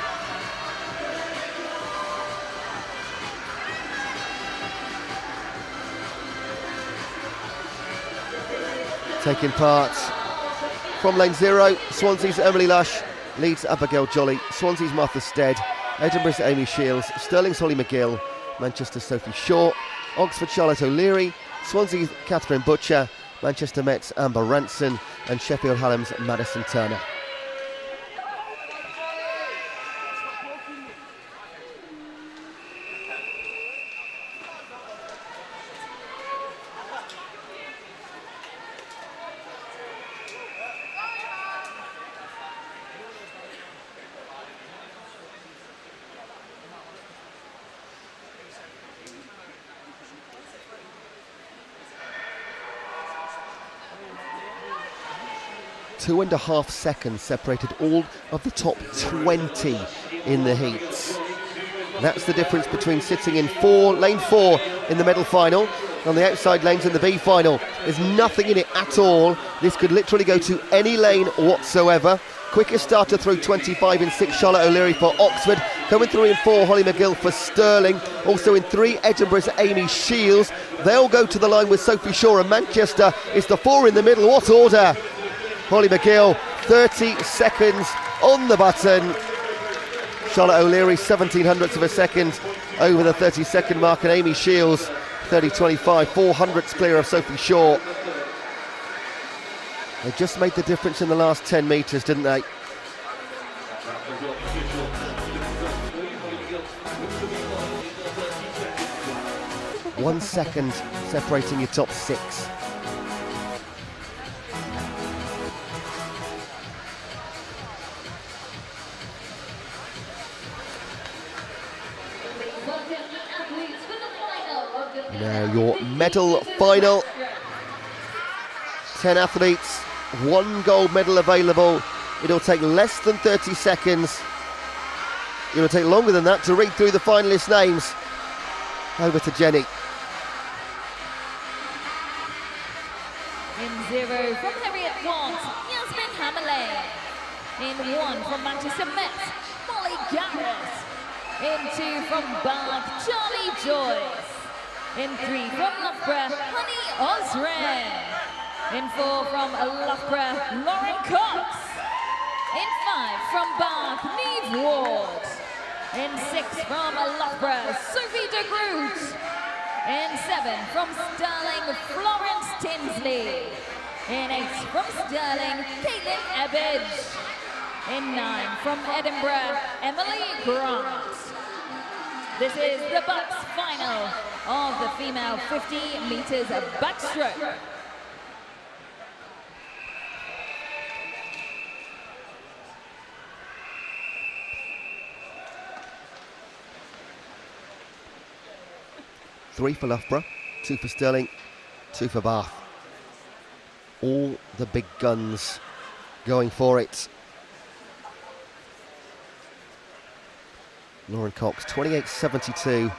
Taking part from lane 0, Swansea's Emily Lush, Leeds Abigail Jolly, Swansea's Martha Stead, Edinburgh's Amy Shields, Stirling's Holly McGill, Manchester's Sophie Shaw, Oxford Charlotte O'Leary, Swansea's Catherine Butcher, Manchester Met's Amber Ranson and Sheffield Hallam's Madison Turner. Two and a half seconds separated all of the top 20 in the heats. That's the difference between sitting in lane 4 in the medal final. On the outside lanes in the B final, there's nothing in it at all. This could literally go to any lane whatsoever. Quickest starter through 25 in 6, Charlotte O'Leary for Oxford. Coming through in 4, Holly McGill for Stirling. Also in 3, Edinburgh's Amy Shields. They'll go to the line with Sophie Shaw, and Manchester is the 4 in the middle. What order? Holly McGill, 30 seconds on the button. Charlotte O'Leary, 1700ths of a second over the 30-second mark, and Amy Shields, 30.25, 400ths clear of Sophie Shaw. They just made the difference in the last 10 metres, didn't they? One second separating your top six. Now your medal final. 10 athletes, 1 gold medal available. It'll take less than 30 seconds. It'll take longer than that to read through the finalist names. Over to Jenny. In 0 from Harriet Watt, Yasmin Hammerley. In 1 from Manchester Met, Molly Garrett. In 2 from Bath, Charlie Joyce. In 3 from Loughborough, Honey Osren. In 4 from Loughborough, Lauren Cox. In 5 from Bath, Neve Ward. In 6 from Loughborough, Sophie de Groot. In 7 from Stirling, Florence Tinsley. In 8 from Stirling, Caitlin Ebbage. In 9 from Edinburgh, Emily Grant. This is the BUCS final of the female 50 metres backstroke. Three for Loughborough, 2 for Stirling, 2 for Bath. All the big guns going for it. Lauren Cox, 28.72.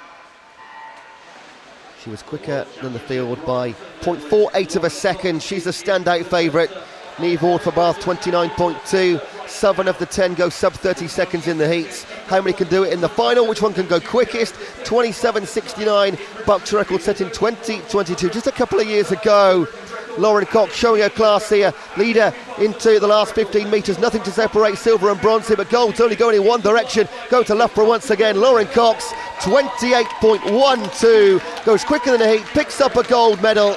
She was quicker than the field by 0.48 of a second. She's a standout favourite. Neve Ward for Bath, 29.2. 7 of the 10 go sub 30 seconds in the heats. How many can do it in the final? Which one can go quickest? 27.69. BUCS record set in 2022, just a couple of years ago. Lauren Cox showing her class here. Leader into the last 15 metres. Nothing to separate silver and bronze here, but gold's only going in one direction. Go to Loughborough once again. Lauren Cox, 28.12. Goes quicker than a heat, picks up a gold medal.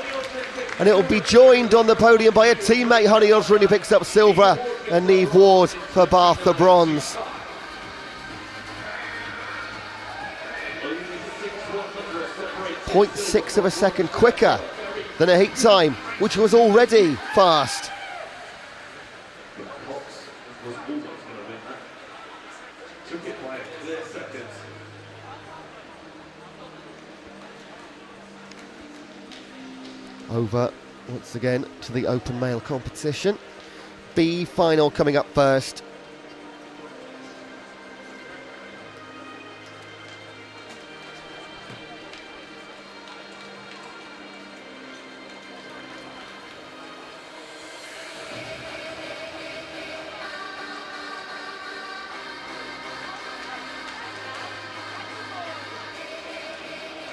And it will be joined on the podium by her teammate Honey Osren, who picks up silver, and Neve Ward for Bath the bronze. .6 of a second quicker than a heat time, which was already fast. Over once again to the open male competition. B final coming up first.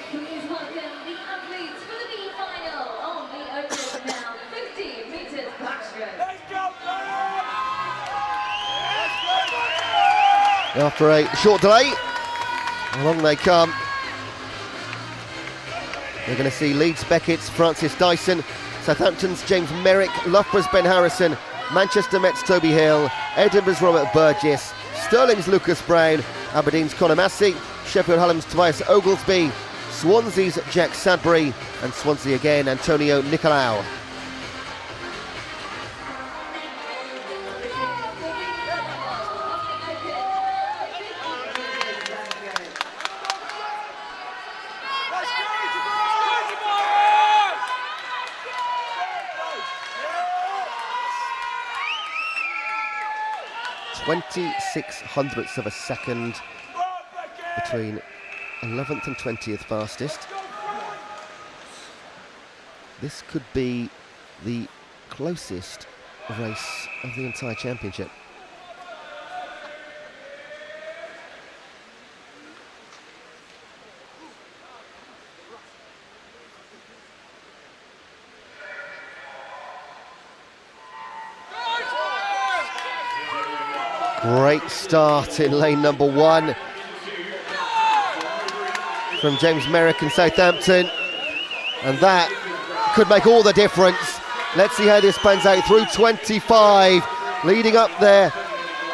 Please welcome the athletes for the B final on the open now 50 metres backstroke. After a short delay, along they come. We're going to see Leeds Beckett's Francis Dyson, Southampton's James Merrick, Loughborough's Ben Harrison, Manchester Met's Toby Hill, Edinburgh's Robert Burgess, Stirling's Lucas Brown, Aberdeen's Conor Massey, Sheffield Hallam's Tobias Oglesby, Swansea's Jack Sadbury, and Swansea again, Antonio Nicolau. .26 of a second between 11th and 20th fastest. This could be the closest race of the entire championship. Great start in lane number 1 from James Merrick in Southampton, and that could make all the difference. Let's see how this pans out through 25, leading up there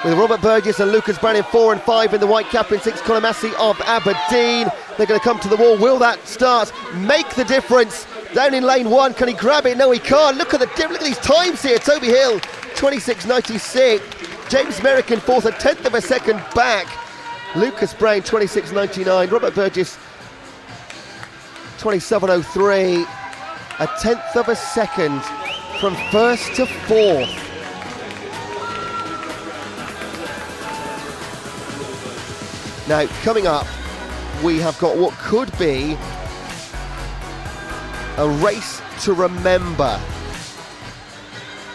with Robert Burgess and Lucas Brown in 4 and 5 in the white cap, in 6 Colin Massey of Aberdeen. They're going to come to the wall. Will that start make the difference? Down in lane 1, can he grab it? No, he can't. Look at these times here. Toby Hill, 26.96. James Merrick in 4th, a 10th of a second back. Lucas Brown, 26.99. Robert Burgess, 27.03. A 10th of a second from 1st to 4th. Now, coming up, we have got what could be a race to remember.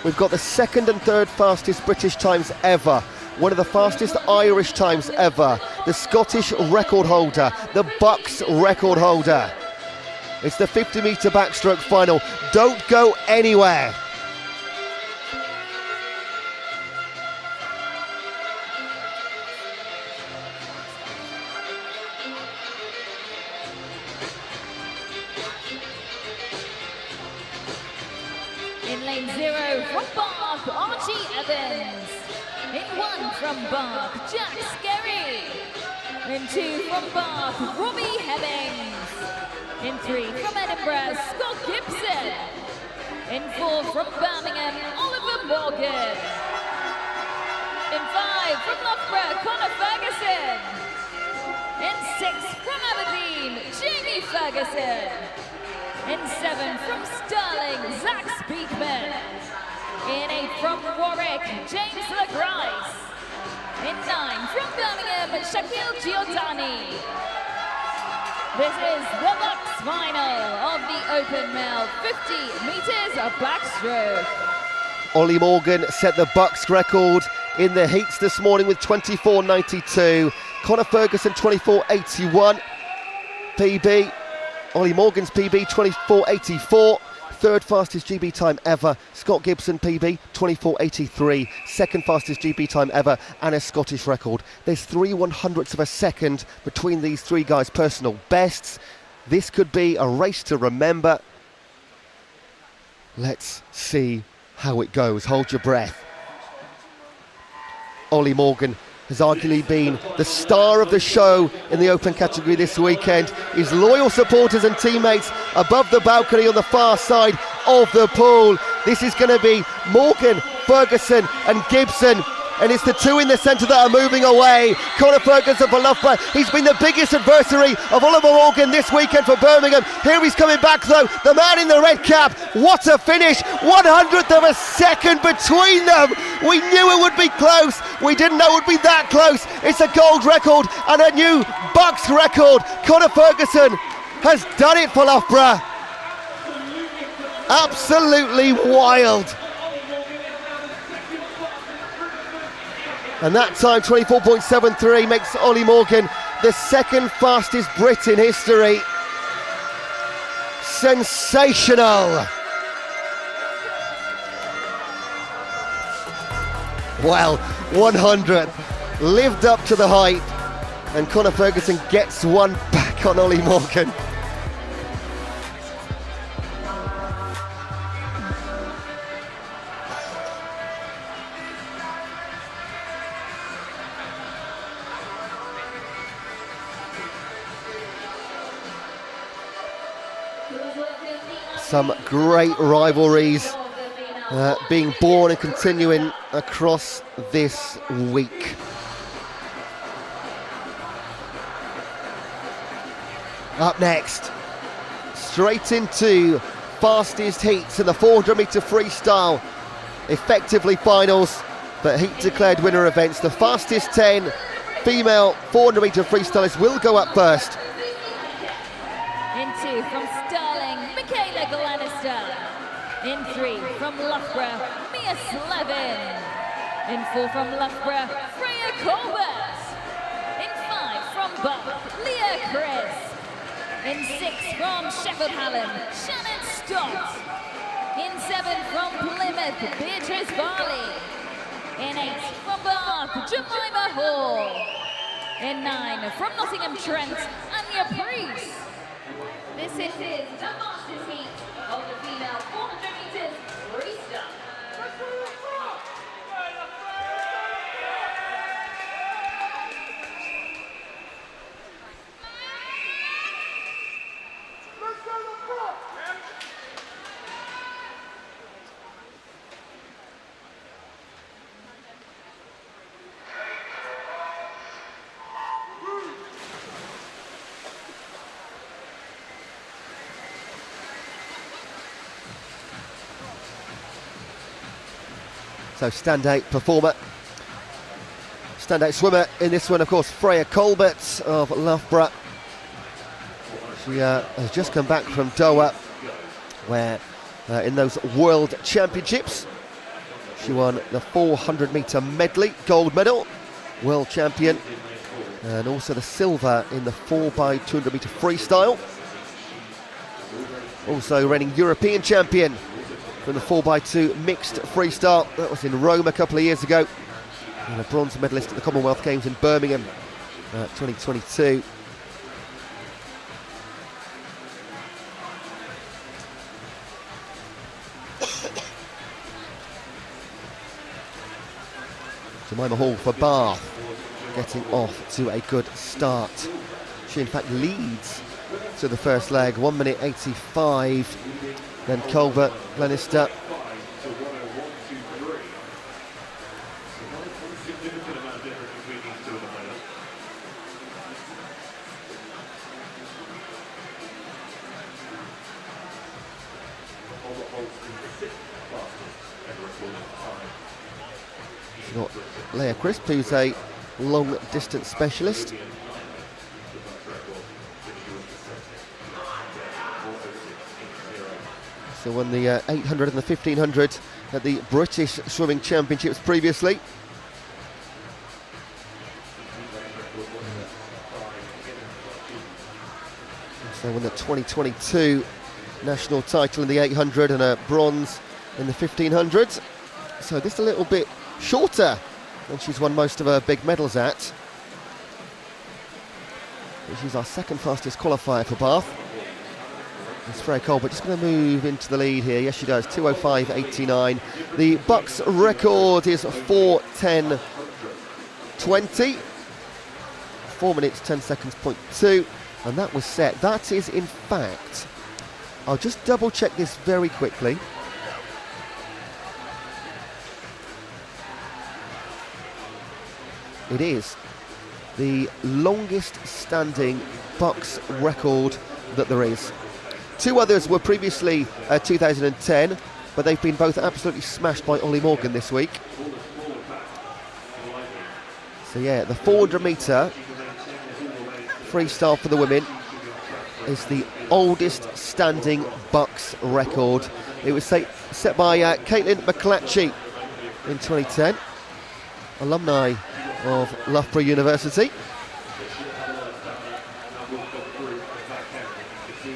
We've got the 2nd and 3rd fastest British times ever, one of the fastest Irish times ever, the Scottish record holder, the BUCS record holder. It's the 50-metre backstroke final. Don't go anywhere. In lane 0 from Bath, Archie Evans. In 1 from Bath, Jack Skerry. In 2 from Bath, Robbie Hemmings. In 3 from Edinburgh, Scott Gibson. In 4 from Birmingham, Oliver Morgan. In 5 from Loughborough, Conor Ferguson. In 6 from Aberdeen, Jamie Ferguson. In 7 from Stirling, Zach Speakman. In 8 from Warwick, James LaGrice. In 9 from Birmingham, Shaquille Giordani. This is the BUCS final of the Open Mill 50 metres of backstroke. Ollie Morgan set the BUCS record in the heats this morning with 24.92. Conor Ferguson 24.81 PB. Ollie Morgan's PB 24.84. 3rd fastest GB time ever. Scott Gibson PB 24.83. 2nd fastest GB time ever and a Scottish record. There's 3/100ths of a second between these 3 guys' personal bests. This could be a race to remember. Let's see how it goes. Hold your breath. Ollie Morgan has arguably been the star of the show in the open category this weekend. His loyal supporters and teammates above the balcony on the far side of the pool. This is going to be Morgan, Ferguson and Gibson. And it's the 2 in the centre that are moving away. Conor Ferguson for Loughborough. He's been the biggest adversary of Oliver Morgan this weekend for Birmingham. Here he's coming back though, the man in the red cap. What a finish, 100th of a second between them. We knew it would be close. We didn't know it would be that close. It's a gold record and a new BUCS record. Conor Ferguson has done it for Loughborough. Absolutely wild. And that time, 24.73, makes Ollie Morgan the 2nd fastest Brit in history. Sensational. Well, 100th, lived up to the hype, and Conor Ferguson gets one back on Ollie Morgan. Some great rivalries being born and continuing across this week. Up next, straight into fastest heats in the 400-metre freestyle, effectively finals, but heat declared winner events. The fastest 10 female 400-metre freestylists will go up first. In 2 from Stirling, Michaela Glenister. In 3 from Loughborough, Mia Slevin. In 4 from Loughborough, Freya Colbert. In 5 from Bath, Leah Crisp. In 6 from Sheffield Hallam, Shannon Stott. In 7 from Plymouth, Beatrice Varley. In 8 from Bath, Jemima Hall. In 9 from Nottingham Trent, Anya Priest. This is the fastest heat of the female 400 meters freestyle. So standout performer, standout swimmer in this one, of course, Freya Colbert of Loughborough. She has just come back from Doha, where in those World Championships, she won the 400 metre medley, gold medal, world champion, and also the silver in the 4x200 metre freestyle. Also reigning European champion from the 4x2 mixed freestyle. That was in Rome a couple of years ago. And a bronze medalist at the Commonwealth Games in Birmingham 2022. Jemima Hall for Bath, getting off to a good start. She in fact leads to the first leg, 1 minute 85. Then Colbert, Glenister. You've got Leah Crisp, who's a long distance specialist. So won the 800 and the 1500 at the British Swimming Championships previously. So won the 2022 national title in the 800 and a bronze in the 1500. So this a little bit shorter than she's won most of her big medals at. She's our second fastest qualifier for Bath. It's Freya Colbert just going to move into the lead here. Yes, she does. 2:05.89. The BUCS record is 4:10.20. 4 minutes 10 seconds, .2, and that was set. That is, in fact, I'll just double check this very quickly. It is the longest standing BUCS record that there is. Two others were previously 2010, but they've been both absolutely smashed by Ollie Morgan this week. So yeah, the 400 metre freestyle for the women is the oldest standing BUCS record. It was set by Caitlin McClatchy in 2010, alumni of Loughborough University.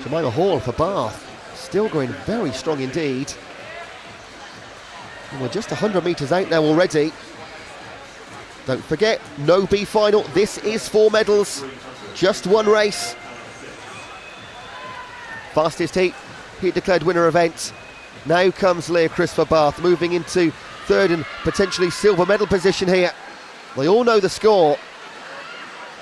Jemima Hall for Bath, still going very strong indeed. And we're just 100 metres out now already. Don't forget, no B final. This is 4 medals, just one race. Fastest heat declared winner event. Now comes Leah Crisp for Bath, moving into third and potentially silver medal position here. They all know the score.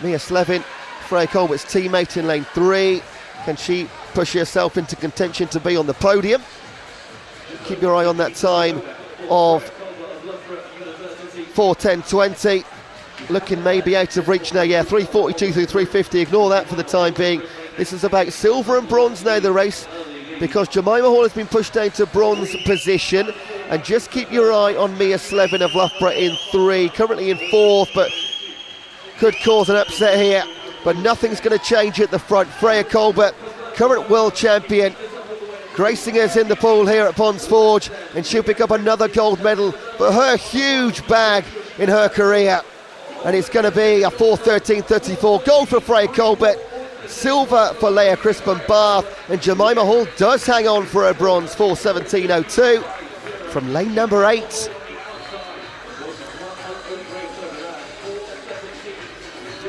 Mia Slevin, Freya Colbert's teammate in lane 3. Can she push herself into contention to be on the podium? Keep your eye on that time of 4:10.20. Looking maybe out of reach now. Yeah, 3:42 through 3:50. Ignore that for the time being. This is about silver and bronze now, the race, because Jemima Hall has been pushed down to bronze position. And just keep your eye on Mia Slevin of Loughborough in 3, currently in 4th, but could cause an upset here. But nothing's going to change at the front. Freya Colbert, current world champion, gracing us in the pool here at Ponds Forge, and she'll pick up another gold medal for her huge bag in her career. And it's going to be a 4:13.34. Gold for Freya Colbert, silver for Leah Crisp and Bath, and Jemima Hall does hang on for her bronze, 4:17.02 from lane number 8.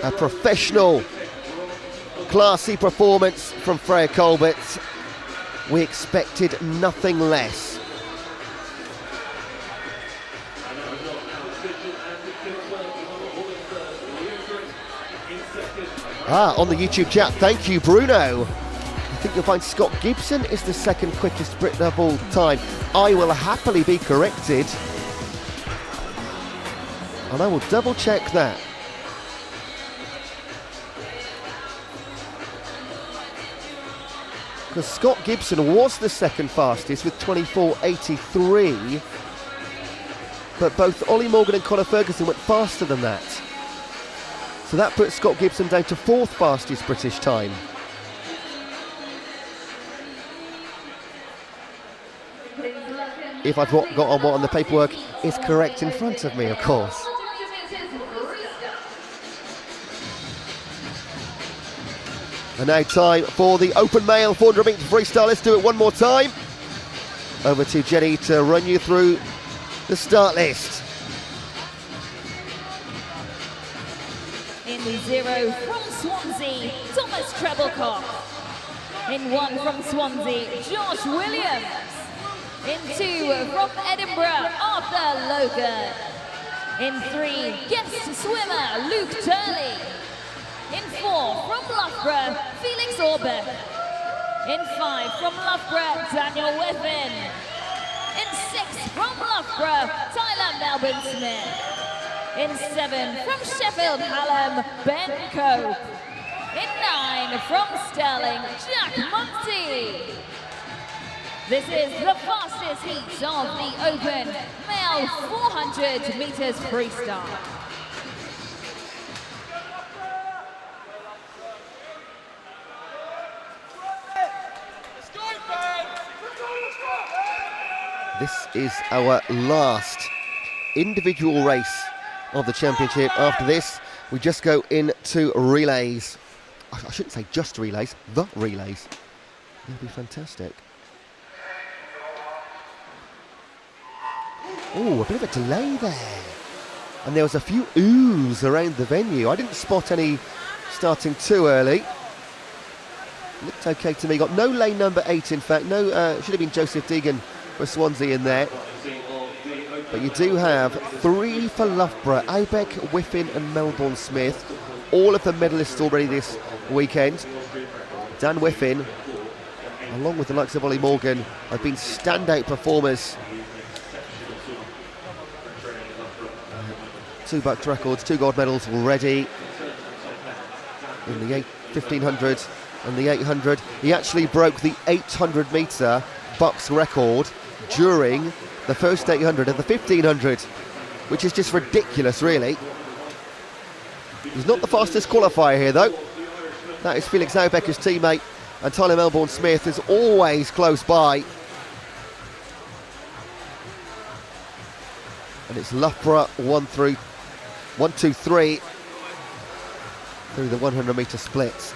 A professional, classy performance from Freya Colbert. We expected nothing less. On the YouTube chat, thank you, Bruno. I think you'll find Scott Gibson is the second quickest Brit of all time. I will happily be corrected. And I will double check that. Because Scott Gibson was the second fastest with 24.83, but both Ollie Morgan and Conor Ferguson went faster than that. So that puts Scott Gibson down to fourth fastest British time. If I've got on what on the paperwork is correct in front of me, of course. And now time for the open male 400 metre freestyle. Let's do it one more time. Over to Jenny to run you through the start list. In 0 from Swansea, Thomas Treblecock. In 1 from Swansea, Josh Williams. In 2 from Edinburgh, Arthur Logan. In 3, guest swimmer Luke Turley. In 4 from Loughborough, Felix Orbeck. In 5 from Loughborough, Daniel Whiffen. In 6 from Loughborough, Tyler Melbourne Smith. In 7 from Sheffield Hallam, Ben Cope. In 9 from Stirling, Jack Munty. This is the fastest heat of the open male 400 metres freestyle. This is our last individual race of the championship. After this, we just go into relays. I shouldn't say just relays, the relays. It'll be fantastic. Oh, a bit of a delay there. And there was a few oohs around the venue. I didn't spot any starting too early. Looked okay to me. Got no lane number 8, in fact. No, should have been Joseph Deegan for Swansea in there. But you do have 3 for Loughborough, Aubeck, Whiffen and Melbourne Smith. All of the medalists already this weekend. Dan Whiffen, along with the likes of Ollie Morgan, have been standout performers. 2 BUCS records, 2 gold medals already in the 1500 and the 800. He actually broke the 800 metre BUCS record during the first 800 and the 1500, which is just ridiculous, really. He's not the fastest qualifier here, though. That is Felix Aubeck, his teammate, and Tyler Melbourne Smith is always close by. And it's Loughborough 1 2 3 through the 100 metre splits.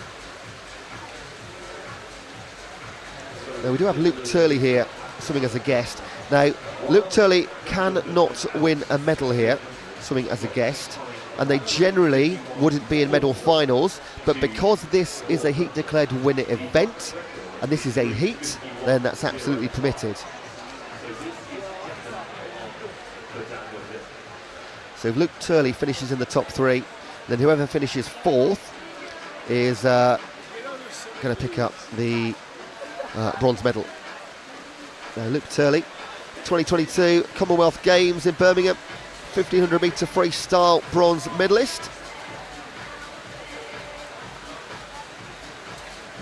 Now we do have Luke Turley here swimming as a guest. Now Luke Turley cannot win a medal here swimming as a guest, and they generally wouldn't be in medal finals, but because this is a heat declared winner event and this is a heat, then that's absolutely permitted. So if Luke Turley finishes in the top 3, then whoever finishes 4th is going to pick up the bronze medal. Now Luke Turley, 2022 Commonwealth Games in Birmingham, 1500 metre freestyle bronze medalist.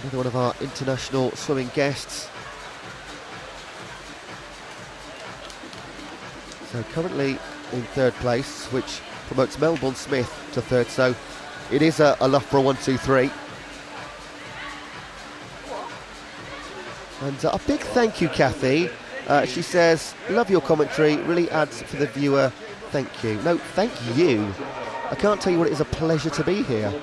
Another one of our international swimming guests. So currently in 3rd place, which promotes Melbourne Smith to 3rd, so it is a Loughborough 1 2 3. And a big thank you, Kathy. She says, love your commentary, really adds for the viewer. Thank you. No, thank you. I can't tell you what it is a pleasure to be here.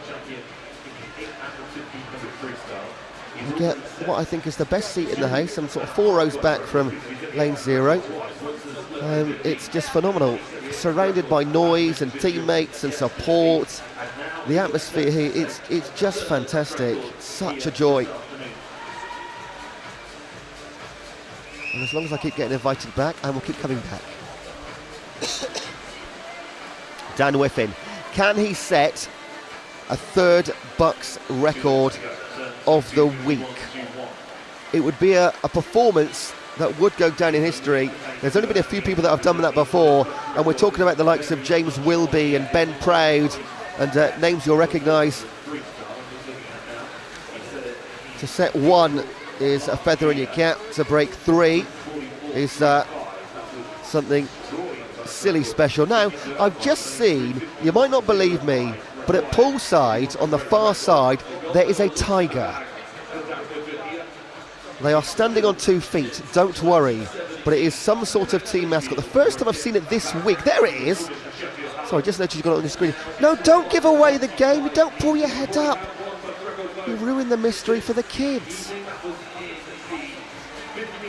You get what I think is the best seat in the house. I'm sort of 4 rows back from lane 0. It's just phenomenal. Surrounded by noise and teammates and support. The atmosphere here, it's just fantastic. Such a joy. And as long as I keep getting invited back, I will keep coming back. Dan Whiffen, can he set a third BUCS record of the week? It would be a performance that would go down in history. There's only been a few people that have done that before, and we're talking about the likes of James Wilby and Ben Proud, and names you'll recognise. To set one is a feather in your cap. To break three is something silly special. Now, I've just seen, you might not believe me, but at poolside, on the far side, there is a tiger. They are standing on 2 feet, don't worry, but it is some sort of team mascot. The first time I've seen it this week, there it is. Sorry, just noticed you've got it on the screen. No, don't give away the game, don't pull your head up. You ruin the mystery for the kids.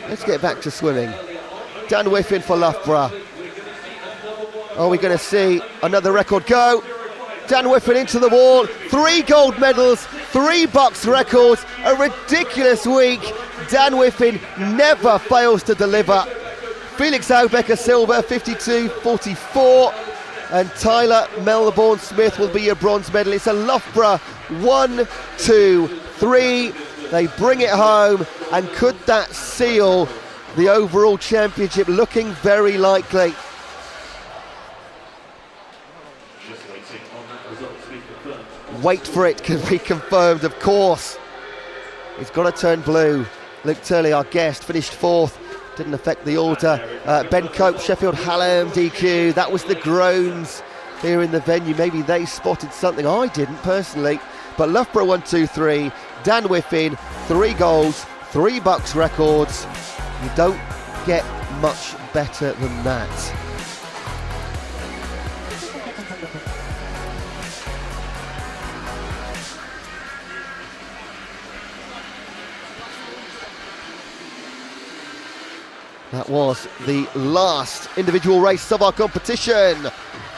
Let's get back to swimming. Dan Whiffen for Loughborough. Are we going to see another record go? Dan Whiffen into the wall, 3 gold medals, 3 BUCS records, a ridiculous week. Dan Whiffen never fails to deliver. Felix Aubecker silver, 52-44, and Tyler Melbourne Smith will be your bronze medalist. And Loughborough 1, 2, 3, they bring it home, and could that seal the overall championship? Looking very likely. Wait for it to be confirmed, of course. It's got to turn blue. Luke Turley, our guest, finished 4th. Didn't affect the order. Ben Cope, Sheffield Hallam, DQ. That was the groans here in the venue. Maybe they spotted something. I didn't personally. But Loughborough 1, 2, 3. Dan Whiffen, 3 goals, 3 BUCS records. You don't get much better than that. That was the last individual race of our competition.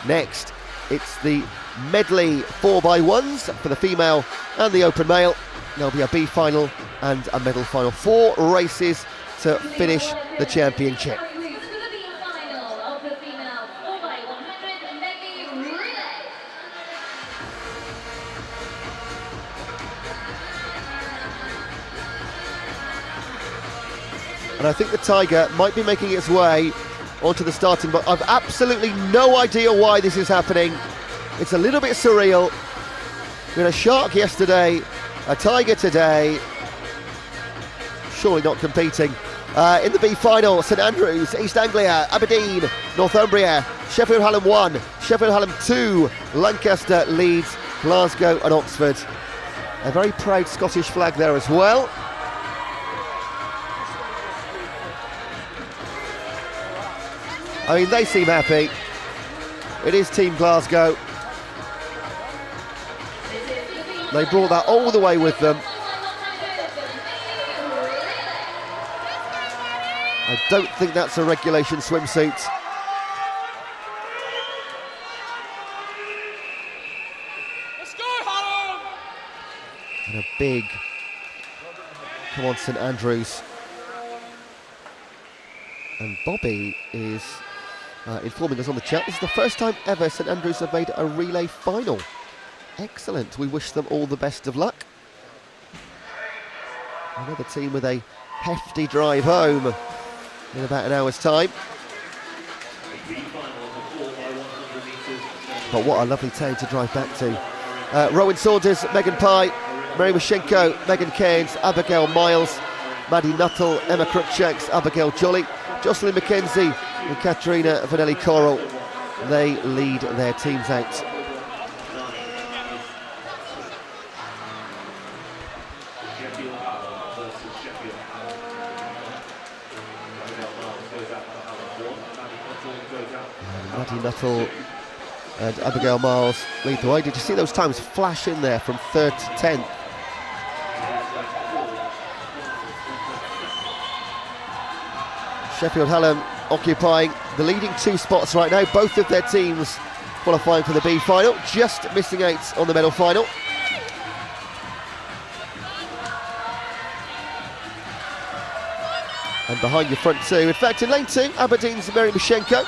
Next, it's the medley 4x1s for the female and the open male. There'll be a B final and a medal final. 4 races to finish the championship. And I think the Tiger might be making its way onto the starting block. I've absolutely no idea why this is happening. It's a little bit surreal. We had a shark yesterday, a tiger today. Surely not competing. In the B final, St Andrews, East Anglia, Aberdeen, Northumbria, Sheffield Hallam 1, Sheffield Hallam 2, Lancaster, Leeds, Glasgow and Oxford. A very proud Scottish flag there as well. I mean, they seem happy. It is Team Glasgow. They brought that all the way with them. I don't think that's a regulation swimsuit. Let's go, Hallam! And a big, come on, St Andrews. And Bobby is informing us on the chat. This is the first time ever St Andrews have made a relay final. Excellent. We wish them all the best of luck. Another team with a hefty drive home in about an hour's time. But what a lovely town to drive back to. Rowan Saunders, Megan Pye, Mary Mashenko, Megan Cairns, Abigail Miles, Maddie Nuttall, Emma Crookshanks, Abigail Jolly, Jocelyn McKenzie and Katerina Vanelli Coral. They lead their teams out. Maddie Nuttall and Abigail Miles lead the way. Did you see those times flash in there from 3rd to 10th? Sheffield Hallam occupying the leading 2 spots right now. Both of their teams qualifying for the B final, just missing out on the medal final. And behind your front two, in fact in lane two, Aberdeen's Mary Mushenko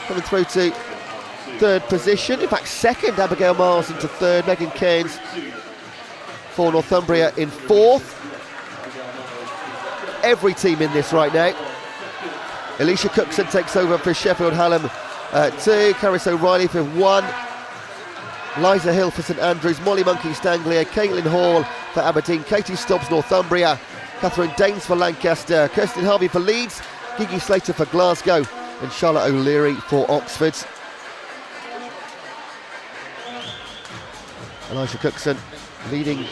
coming through to third position, in fact second, Abigail Miles into third, Megan Cairns for Northumbria in fourth. Every team in this right now. Alicia Cookson takes over for Sheffield Hallam 2, Caris O'Reilly for 1, Liza Hill for St Andrews, Molly Monkey Stanglia, Caitlin Hall for Aberdeen, Katie Stubbs Northumbria, Catherine Daines for Lancaster, Kirsten Harvey for Leeds, Gigi Slater for Glasgow and Charlotte O'Leary for Oxford. Elijah Cookson leading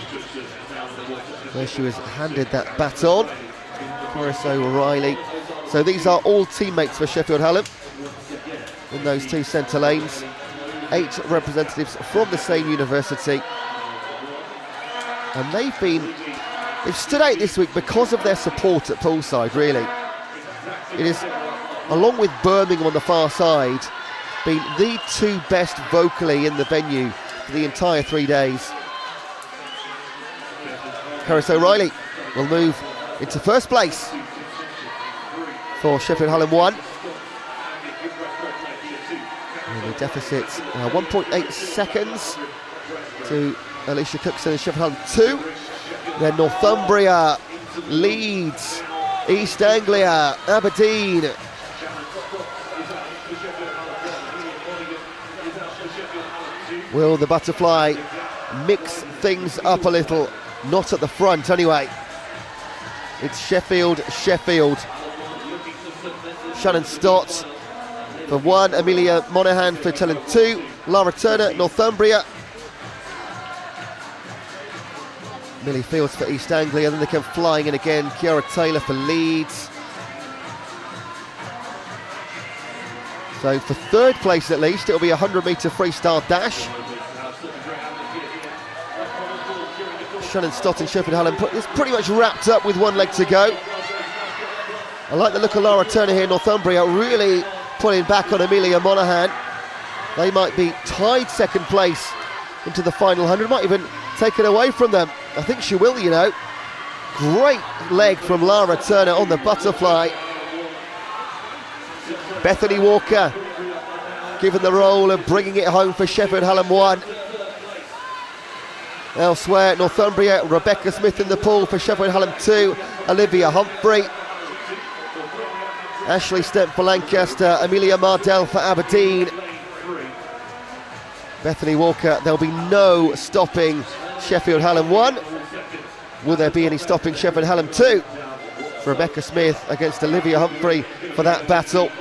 where she was handed that baton. Caris O'Reilly. So these are all teammates for Sheffield Hallam in those two centre lanes. 8 representatives from the same university. And they've stood out this week because of their support at poolside, really. It is, along with Birmingham on the far side, been the two best vocally in the venue for the entire 3 days. Caris O'Reilly will move into first place for Sheffield Hallam 1. And the deficit 1.8 seconds to Alicia Cookson and Sheffield Hallam 2. Then Northumbria, Leeds, East Anglia, Aberdeen. Will the butterfly mix things up a little? Not at the front anyway. It's Sheffield. Shannon Stott for 1, Amelia Monaghan for Tellon 2, Lara Turner, Northumbria, Millie Fields for East Anglia, then they come flying in again, Kiara Taylor for Leeds. So for third place at least, it'll be a 100-metre freestyle dash. Shannon Stott and Sheffield Hallam is pretty much wrapped up with 1 leg to go. I like the look of Lara Turner here, Northumbria really pulling back on Amelia Monaghan. They might be tied second place into the final 100, might even take it away from them. I think she will, you know. Great leg from Lara Turner on the butterfly. Bethany Walker given the role of bringing it home for Sheffield Hallam 1. Elsewhere, Northumbria, Rebecca Smith in the pool for Sheffield Hallam 2, Olivia Humphrey. Ashley Stemp for Lancaster, Amelia Mardell for Aberdeen. Bethany Walker, there'll be no stopping Sheffield Hallam 1. Will there be any stopping Sheffield Hallam 2? Rebecca Smith against Olivia Humphrey for that battle.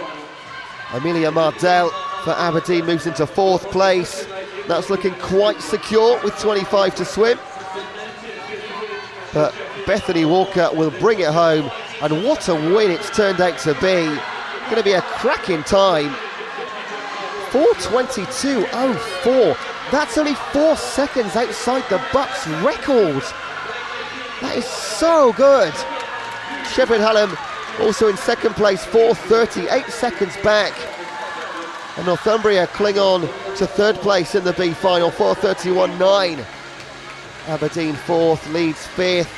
Amelia Mardell for Aberdeen moves into fourth place. That's looking quite secure with 25 to swim. But Bethany Walker will bring it home. And what a win it's turned out to be. Going to be a cracking time. 4:22.04. That's only 4 seconds outside the BUCS record. That is so good. Sheffield Hallam also in second place, 4:38 seconds back. And Northumbria cling on to third place in the B final, 4:31.9. Aberdeen fourth, Leeds fifth.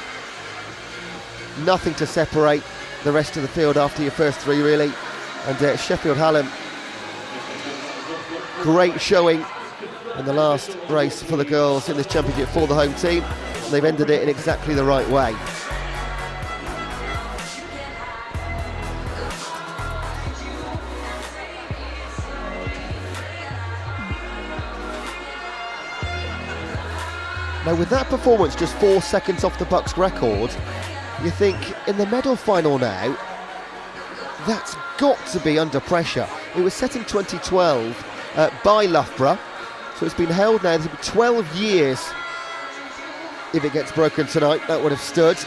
Nothing to separate the rest of the field after your first 3 really. And Sheffield Hallam, great showing in the last race for the girls in this championship for the home team. And they've ended it in exactly the right way. Now with that performance just 4 seconds off the BUCS record, you think in the medal final now, that's got to be under pressure. It was set in 2012 by Loughborough, so it's been held now. There's been 12 years. If it gets broken tonight, that would have stood.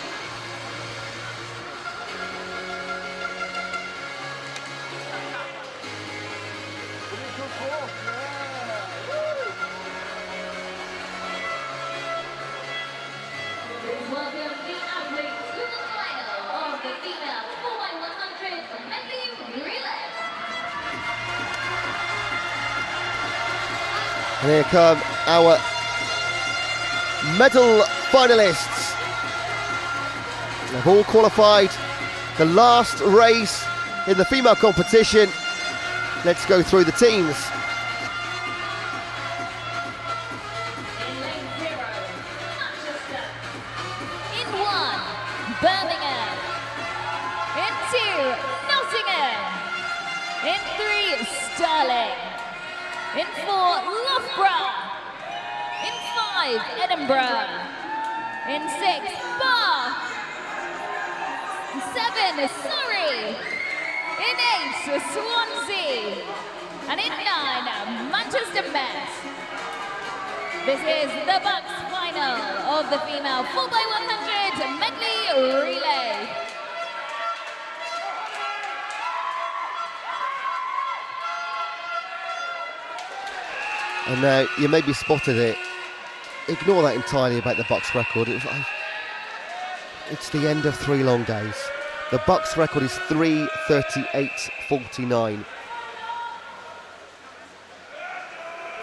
And here come our medal finalists. They've all qualified the last race in the female competition. Let's go through the teams. In lane 0, Manchester. In 1, Birmingham. In 2, Nottingham. In 3, Stirling. In 4, Loughborough. In 5, Edinburgh. In 6, Bath. In 7, Surrey. In 8, Swansea. And in 9, Manchester Met. This is the BUCS final of the female 4x100 medley relay. And now you maybe spotted it. Ignore that entirely about the BUCS record. It's the end of 3 long days. The BUCS record is 3:38.49.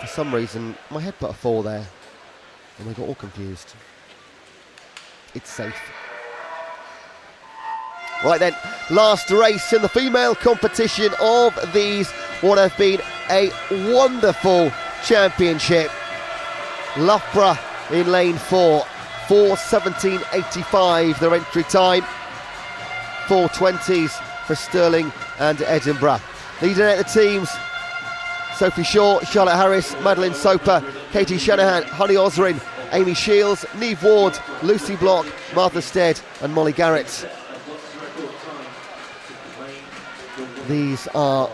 For some reason, my head put a 4 there, and I got all confused. It's safe. Right then, last race in the female competition of these, what have been a wonderful championship. Loughborough in lane 4, 4:17.85 their entry time. 4:20s for Stirling and Edinburgh. Leading out the teams, Sophie Shaw, Charlotte Harris, Madeline Soper, Katie Shanahan, Honey Osrin, Amy Shields, Neve Ward, Lucy Block, Martha Stead and Molly Garrett. These are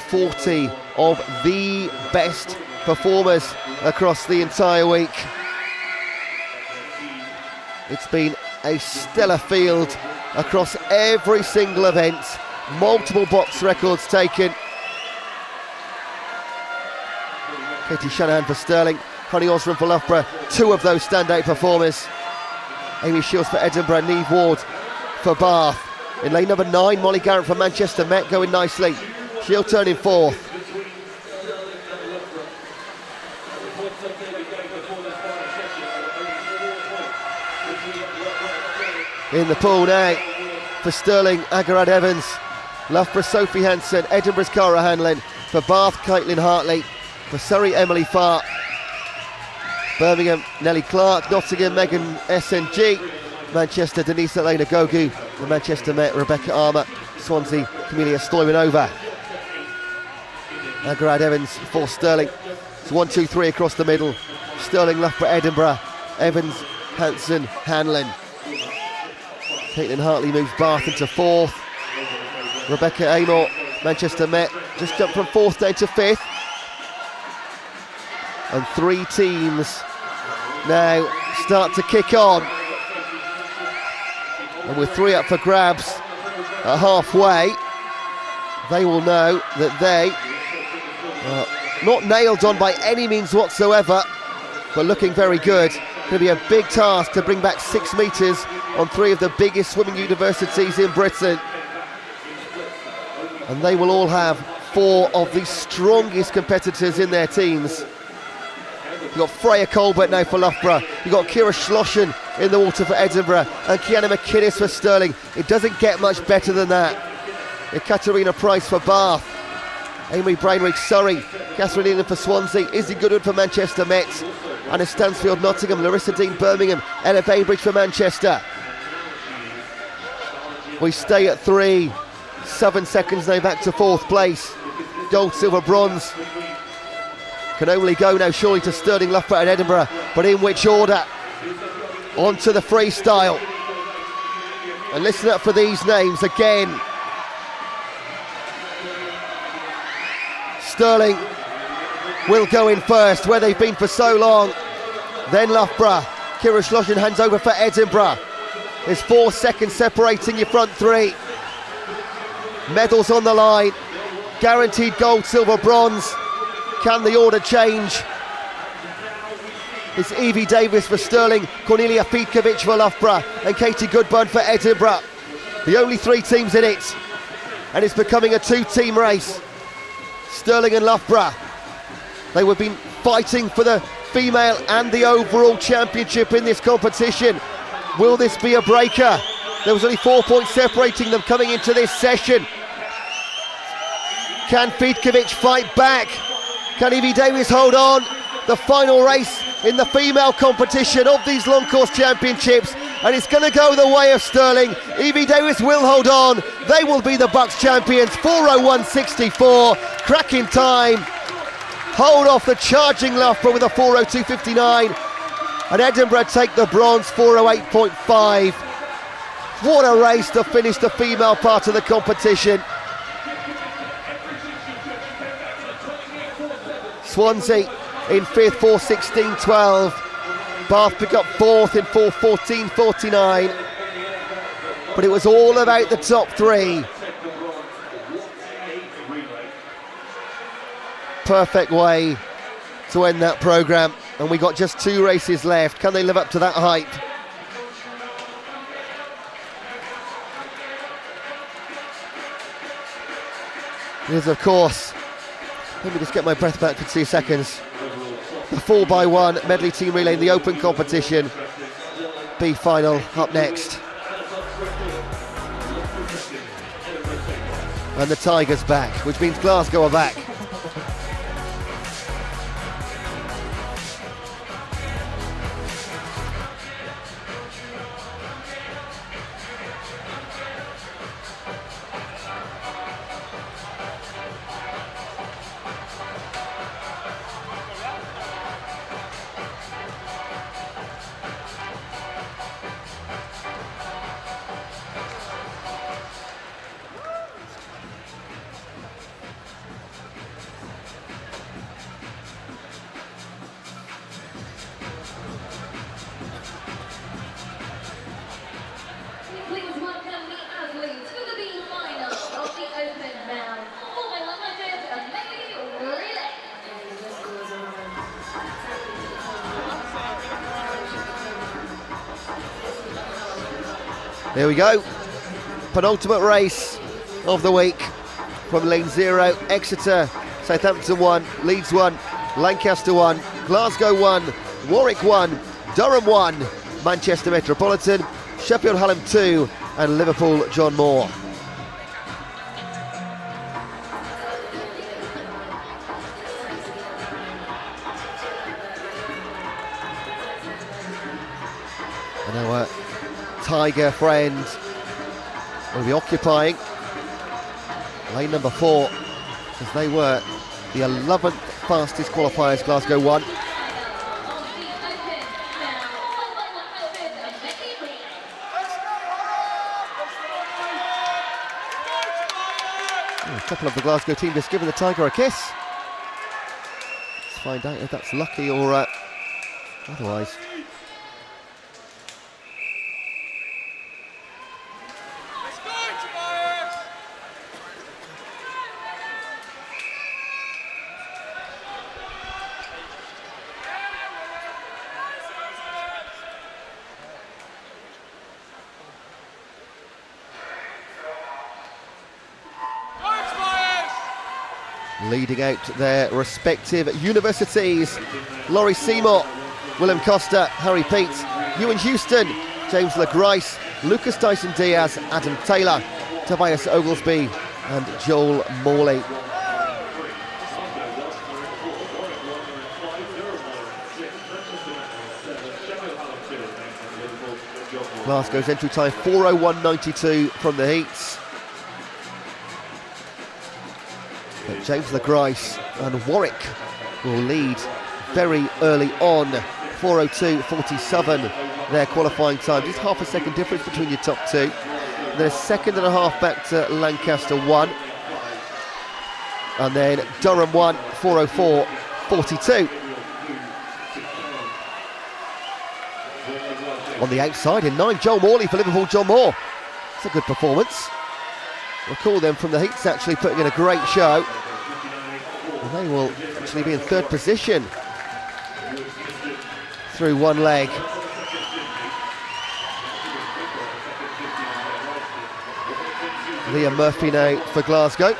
40 of the best performers across the entire week. It's been a stellar field across every single event, multiple box records taken. Katie Shanahan for Stirling, Honey Osrin for Loughborough, 2 of those standout performers. Amy Shields for Edinburgh, Neve Ward for Bath. In lane number 9, Molly Garrett for Manchester Met going nicely. She'll turn in 4th. In the pool now for Stirling, Agarad Evans, Loughborough Sophie Hansen, Edinburgh's Cara Hanlon, for Bath Caitlin Hartley, for Surrey Emily Farr, Birmingham Nellie Clark, Nottingham Megan SNG, Manchester Denise Elena Gogu, the Manchester Met Rebecca Armour, Swansea Camelia Stoimanova. Agarad Evans for Stirling. It's 1, 2, 3 across the middle. Stirling, Loughborough, Edinburgh, Evans, Hansen, Hanlon. Caitlin Hartley moves Bath into 4th. Rebecca Amor, Manchester Met, just jumped from 4th down to 5th. And 3 teams now start to kick on. And with 3 up for grabs at halfway, they will know that they are not nailed on by any means whatsoever, but looking very good. Going to be a big task to bring back 6 metres on 3 of the biggest swimming universities in Britain. And they will all have 4 of the strongest competitors in their teams. You've got Freya Colbert now for Loughborough. You've got Kira Schlossen in the water for Edinburgh and Kiana McInnes for Stirling. It doesn't get much better than that. Ekaterina Price for Bath. Amy Brainridge Surrey. Catherine Egan for Swansea. Izzy Goodwin for Manchester Met. Anna Stansfield Nottingham. Larissa Dean Birmingham. Ella Bainbridge for Manchester. We stay at 3. 7 seconds now back to 4th place. Gold, silver, bronze. Can only go now surely to Stirling, Loughborough and Edinburgh, but in which order? On to the freestyle. And listen up for these names again. Stirling will go in first, where they've been for so long. Then Loughborough. Kira Schlossen hands over for Edinburgh. There's 4 seconds separating your front 3. Medals on the line. Guaranteed gold, silver, bronze. Can the order change? It's Evie Davis for Stirling, Cornelia Fitkovic for Loughborough and Katie Goodburn for Edinburgh. The only 3 teams in it, and it's becoming a 2-team race. Stirling and Loughborough. They have been fighting for the female and the overall championship in this competition. Will this be a breaker? There was only 4 points separating them coming into this session. Can Fitkovic fight back? Can Evie Davis hold on? The final race in the female competition of these long course championships, and it's going to go the way of Sterling. Evie Davis will hold on. They will be the BUCS champions. 4:01.64, cracking time. Hold off the charging Loughborough with a 4:02.59, and Edinburgh take the bronze, 4:08.5. What a race to finish the female part of the competition. Swansea in 5th, 4:16.12. Bath pick up 4th in 4:14.49. But it was all about the top three. Perfect way to end that programme. And we got just 2 races left. Can they live up to that hype? Here's, of course, let me just get my breath back for 2 seconds. The 4x1 medley team relay in the open competition. B final up next. And the Tigers back, which means Glasgow are back. Please welcome the athletes for the B final of the Open now. 4x100 of medley relay. Here we go. Penultimate race of the week from lane 0. Exeter, Southampton 1, Leeds 1, Lancaster 1, Glasgow 1, Warwick 1, Durham 1, Manchester Metropolitan, Sheffield Hallam 2 and Liverpool John Moore. And our Tiger friend will be occupying lane number 4 as they were the 11th fastest qualifiers, Glasgow 1. A couple of the Glasgow team just giving the Tiger a kiss. Let's find out if that's lucky or otherwise. Let's go, Tobias! Leading out their respective universities. Laurie Seymour, Willem Costa, Harry Peet, Ewan Houston, James LeGrice, Lucas Dyson-Diaz, Adam Taylor, Tobias Oglesby and Joel Morley. Glasgow's entry time 4:01.92 from the heats. But James LeGrice and Warwick will lead very early on. 4:02.47 their qualifying time. Just half a second difference between your top two. And then a second and a half back to Lancaster 1. And then Durham 1, 4:04.42. On the outside in 9, Joel Morley for Liverpool John Moore. It's a good performance. Recall them from the heats actually putting in a great show. And they will actually be in third position through one leg. Liam Murphy now for Glasgow.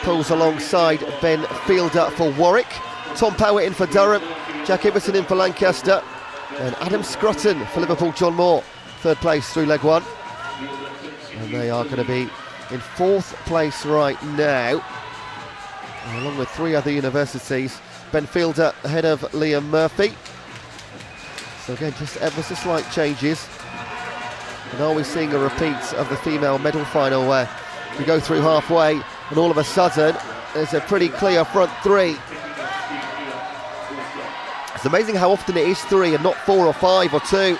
Pulls alongside Ben Fielder for Warwick. Tom Powett in for Durham, Jack Iverson in for Lancaster, and Adam Scrutton for Liverpool John Moore, third place through leg one. And they are going to be in fourth place right now, along with three other universities. Ben Fielder ahead of Liam Murphy. So again, just ever so slight changes. And are we seeing a repeat of the female medal final where we go through halfway and all of a sudden there's a pretty clear front three? It's amazing how often it is three and not 4 or 5 or 2.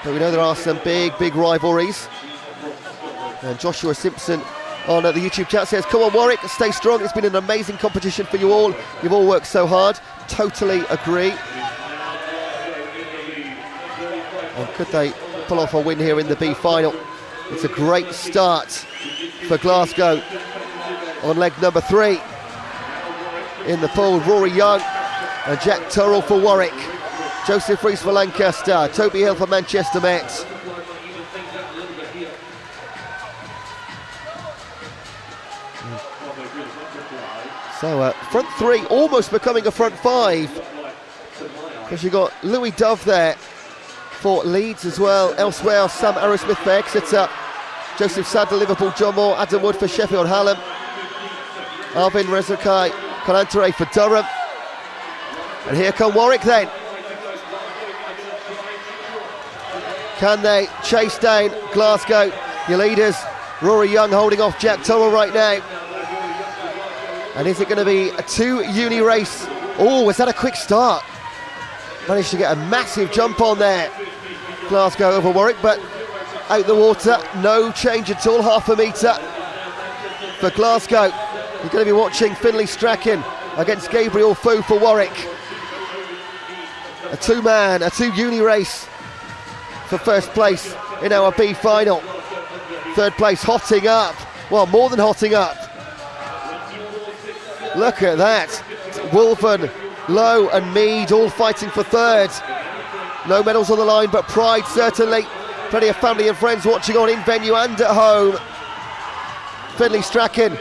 But we know there are some big rivalries. And Joshua Simpson on the YouTube chat says, come on Warwick, stay strong. It's been an amazing competition for you all. You've all worked so hard. Totally agree. And could they pull off a win here in the B final? It's a great start for Glasgow on leg number 3. In the pool, Rory Young and Jack Turrell for Warwick, Joseph Rees for Lancaster, Toby Hill for Manchester Met. So front 3 almost becoming a front 5, because you got Louis Dove there for Leeds as well. Elsewhere, Sam Arrowsmith for Exeter, Joseph Sadler, Liverpool John Moore, Adam Wood for Sheffield Hallam, Arvin Rezakai Kalantare for Durham. And here come Warwick then. Can they chase down Glasgow? Your leaders, Rory Young holding off Jack Turrell right now. And is it going to be a 2-uni race? Oh, was that a quick start? Managed to get a massive jump on there. Glasgow over Warwick, but out the water, no change at all, half a metre for Glasgow. You're going to be watching Finlay Strachan against Gabriel Fu for Warwick. A 2-man, a 2-uni race for first place in our B final. Third place hotting up, well, more than hotting up. Look at that. Wolven, Lowe and Mead all fighting for third. No medals on the line, but pride certainly. Plenty of family and friends watching on in venue and at home. Finlay Strachan,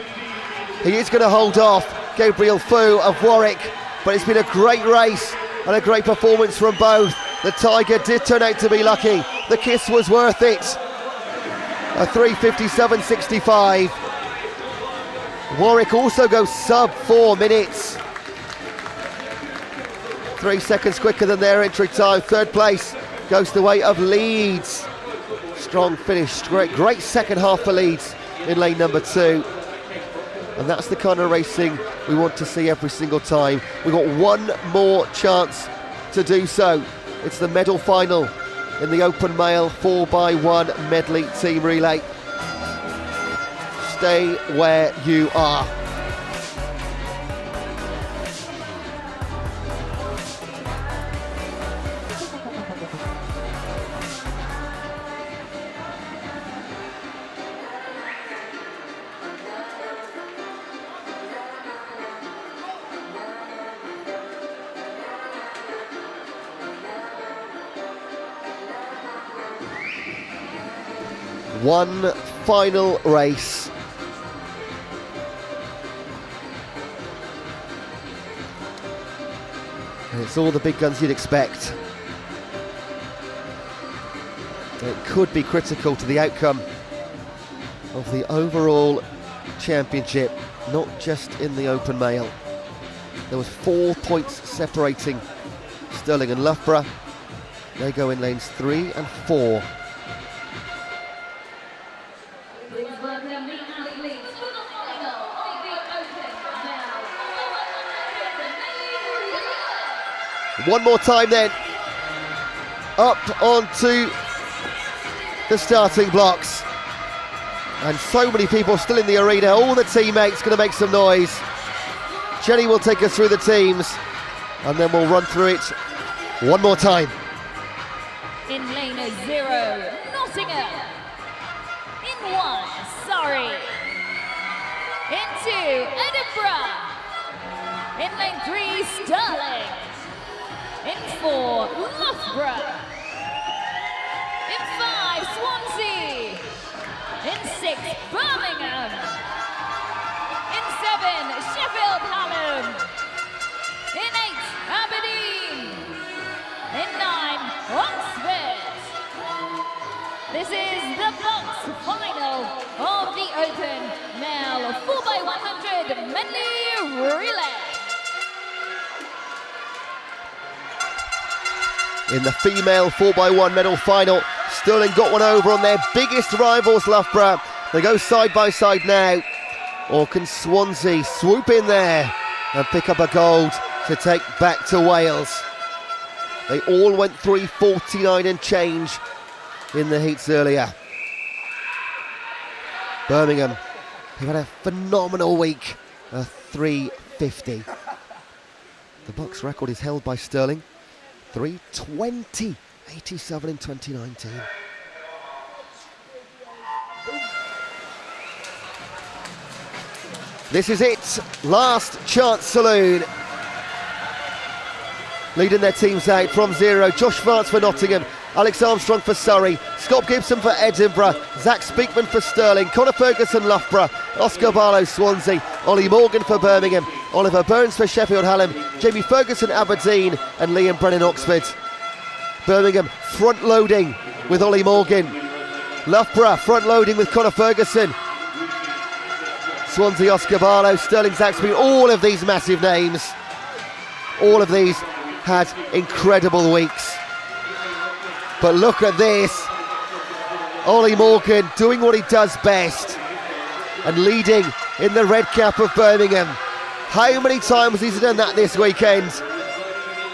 he is going to hold off Gabriel Fu of Warwick, but it's been a great race and a great performance from both. The Tiger did turn out to be lucky. The kiss was worth it. A 3:57.65. Warwick also goes sub 4 minutes. 3 seconds quicker than their entry time. Third place goes the way of Leeds. Strong finish, great second half for Leeds in lane number 2. And that's the kind of racing we want to see every single time. We've got one more chance to do so. It's the medal final in the open male 4x1 medley team relay. Stay where you are. One final race. And it's all the big guns you'd expect. It could be critical to the outcome of the overall championship, not just in the open male. There was 4 points separating Stirling and Loughborough. They go in lanes 3 and 4. One more time then, up onto the starting blocks. And so many people still in the arena, all the teammates going to make some noise. Jenny will take us through the teams and then we'll run through it one more time. In lane 0, Nottingham. In 1, Surrey. In 2, Edinburgh. In lane 3, Stirling. In 4, Loughborough. In 5, Swansea. In 6, Birmingham. In 7, Sheffield Hallam. In 9, Oxford. This is the BUCS final of the Open Male 4x100 medley relay. In the female 4x1 medal final, Stirling got one over on their biggest rivals, Loughborough. They go side by side now. Or can Swansea swoop in there and pick up a gold to take back to Wales? They all went 3:49 and change in the heats earlier. Birmingham, who had a phenomenal week, a 3:50. The BUCS record is held by Stirling, 3:20.87 in 2019. This is it, last chance saloon. Leading their teams out from 0, Josh Vance for Nottingham, Alex Armstrong for Surrey, Scott Gibson for Edinburgh, Zach Speakman for Stirling, Conor Ferguson Loughborough, Oscar Barlow Swansea, Ollie Morgan for Birmingham, Oliver Burns for Sheffield Hallam, Jamie Ferguson Aberdeen and Liam Brennan Oxford. Birmingham front loading with Ollie Morgan, Loughborough front loading with Conor Ferguson, Swansea Oscar Barlow, Stirling Zach Speakman, all of these massive names, all of these had incredible weeks. But look at this, Ollie Morgan doing what he does best and leading in the red cap of Birmingham. How many times has he done that this weekend?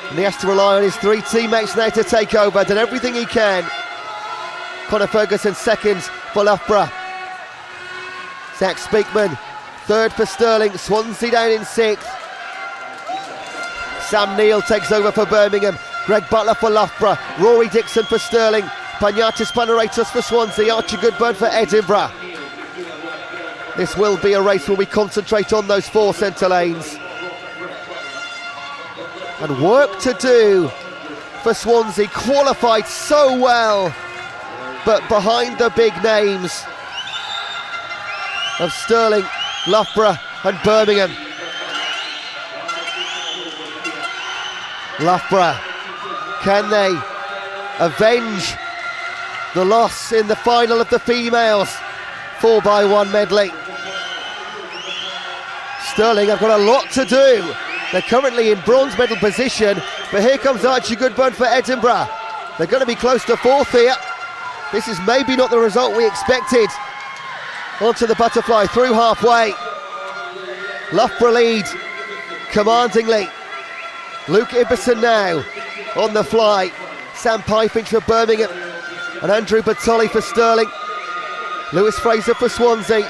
And he has to rely on his 3 teammates now to take over, done everything he can. Conor Ferguson second for Loughborough. Zach Speakman third for Stirling, Swansea down in 6th. Sam Neal takes over for Birmingham, Greg Butler for Loughborough, Rory Dixon for Stirling, Panayotis Panaratos for Swansea, Archie Goodburn for Edinburgh. This will be a race where we concentrate on those 4 centre lanes. And work to do for Swansea, qualified so well, but behind the big names of Stirling, Loughborough and Birmingham. Loughborough, can they avenge the loss in the final of the females 4x1 medley? Stirling have got a lot to do. They're currently in bronze medal position, but here comes Archie Goodburn for Edinburgh. They're going to be close to 4th here. This is maybe not the result we expected. Onto the butterfly, through halfway. Loughborough lead commandingly. Luke Ibbison now on the fly. Sam Pyfinch for Birmingham and Andrew Batoli for Stirling. Lewis Fraser for Swansea.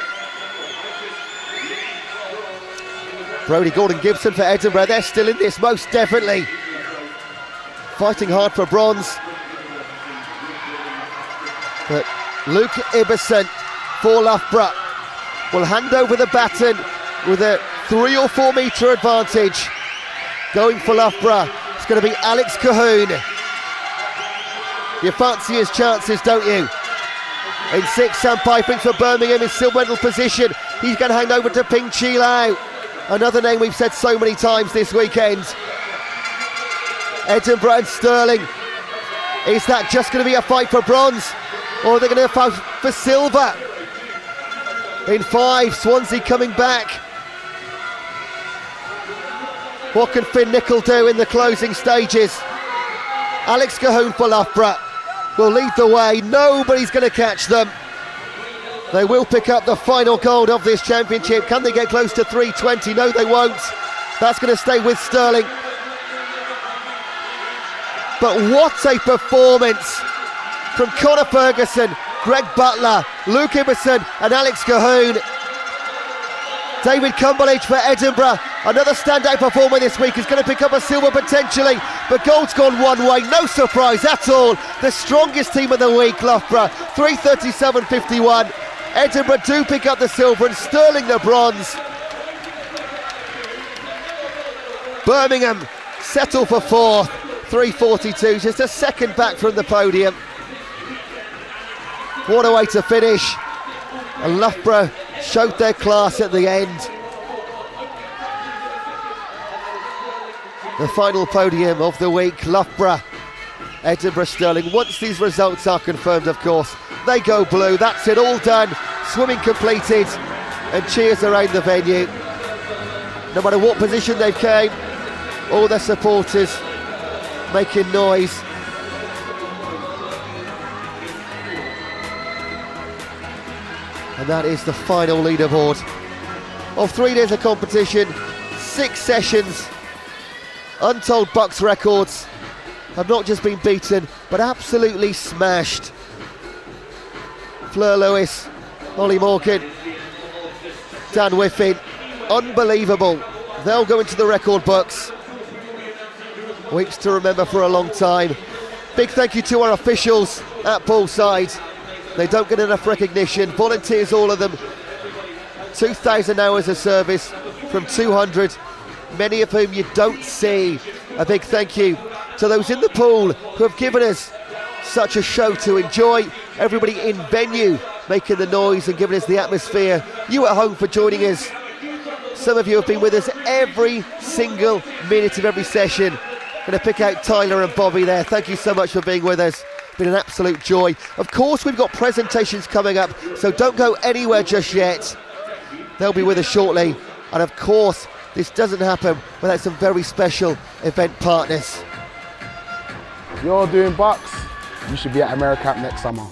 Brodie Gordon-Gibson for Edinburgh. They're still in this, most definitely. Fighting hard for bronze. But Luke Ibbison for Loughborough will hand over the baton with a 3 or 4 metre advantage. Going for Loughborough, it's going to be Alex Cahoon. You fancy his chances, don't you? In 6, Sam Pyfinch for Birmingham in silver medal position. He's going to hand over to Ping Chi Lau. Another name we've said so many times this weekend. Edinburgh and Stirling. Is that just going to be a fight for bronze? Or are they going to fight for silver? In 5, Swansea coming back. What can Finn Nicol do in the closing stages? Alex Cahoon for Loughborough will lead the way. Nobody's going to catch them. They will pick up the final gold of this championship. Can they get close to 3:20? No, they won't. That's going to stay with Stirling. But what a performance from Conor Ferguson, Greg Butler, Luke Ibbison and Alex Cahoon. David Cumberledge for Edinburgh, another standout performer this week, is going to pick up a silver potentially, but gold's gone one way, no surprise at all. The strongest team of the week, Loughborough, 3:37.51. Edinburgh do pick up the silver and Stirling the bronze. Birmingham settle for 4th, 3:42, just a second back from the podium. What a way to finish. And Loughborough showed their class at the end. The final podium of the week, Loughborough Edinburgh Stirling. Once these results are confirmed, of course, they go blue. That's it, all done. Swimming completed, and cheers around the venue. No matter what position they came, all their supporters making noise. And that is the final leaderboard of 3 days of competition, 6 sessions. Untold BUCS records have not just been beaten, but absolutely smashed. Fleur Lewis, Ollie Morgan, Dan Whiffin, unbelievable. They'll go into the record books. Weeks to remember for a long time. Big thank you to our officials at Poolside. They don't get enough recognition. Volunteers, all of them. 2,000 hours of service from 200, many of whom you don't see. A big thank you to those in the pool who have given us such a show to enjoy. Everybody in venue making the noise and giving us the atmosphere. You at home for joining us. Some of you have been with us every single minute of every session. Going to pick out Tyler and Bobby there. Thank you so much for being with us. Been an absolute joy. Of course, we've got presentations coming up, so don't go anywhere just yet. They'll be with us shortly. And of course, this doesn't happen without some very special event partners. If you're doing BUCS, you should be at AmeriCamp next summer.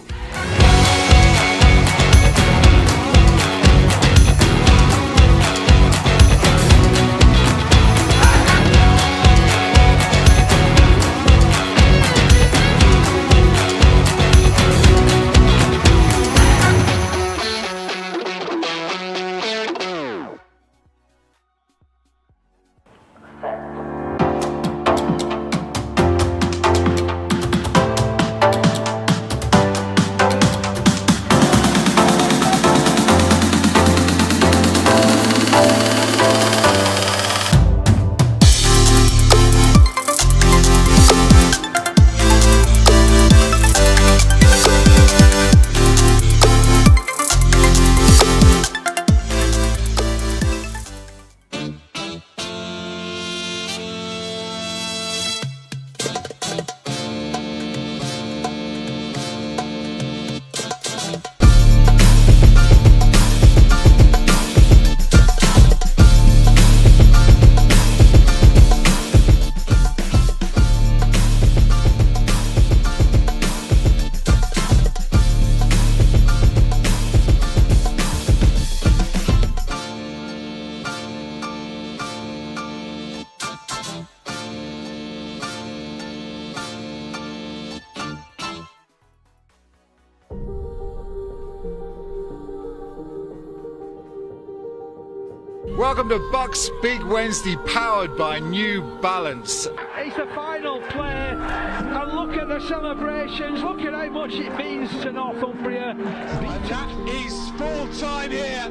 Welcome to BUCS Big Wednesday, powered by New Balance. It's the final play, and look at the celebrations, look at how much it means to Northumbria. And that is full time here,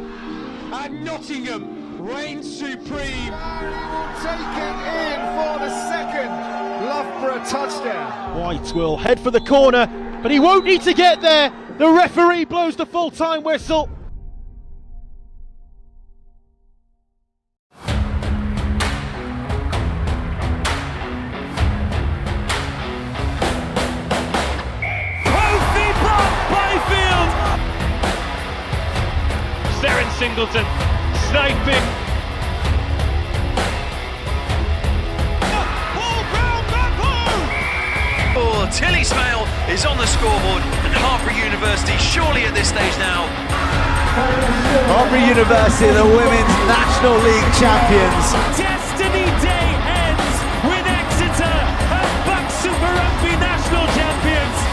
and Nottingham reigns supreme. Take it in for the second. Loughborough touchdown. White will head for the corner, but he won't need to get there. The referee blows the full-time whistle. Singleton sniping. Oh, Tilly Smale is on the scoreboard, and Hartpury University surely at this stage now. Hartpury University, the Women's National League champions. Destiny Day ends with Exeter as BUCS Super Rugby National champions.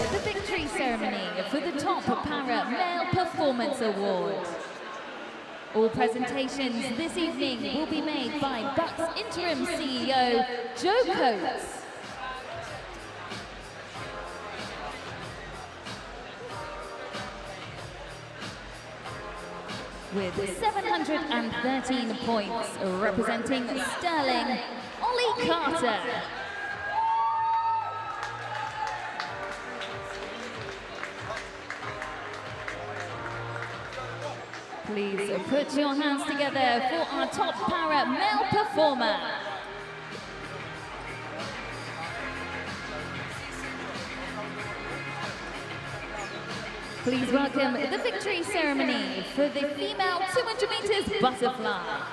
The victory ceremony for the Top Para Male Performance Award. All presentations this evening will be made by BUCS Interim CEO Joe Coates. With 713 points representing Sterling, Ollie Carter. Please put your hands together for our top para male performer. Please welcome the victory ceremony for the female 200 meters butterfly.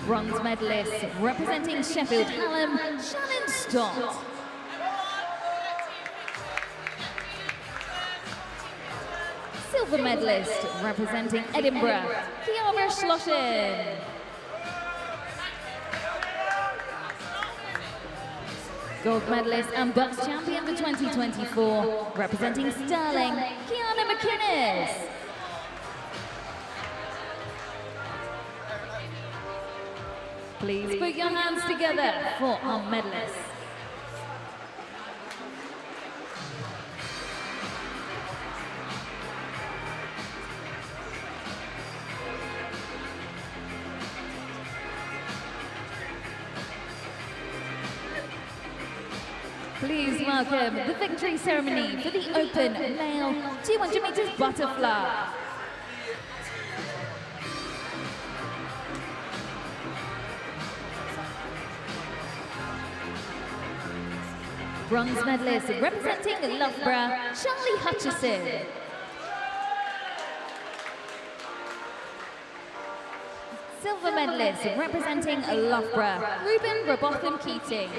Bronze medalist representing Sheffield Hallam, Shannon Stott. Silver medalist representing Edinburgh, Kiara Schlotten. Gold medalist and BUCS champion for 2024, representing Sterling, Kiana McInnes. Please put your hands together for our medalists. Please welcome the victory ceremony for the open male 200 meters butterfly. Bronze medalist representing Loughborough, Charlie Hutchison. Silver medalist representing Loughborough, Ruben Robotham Keating.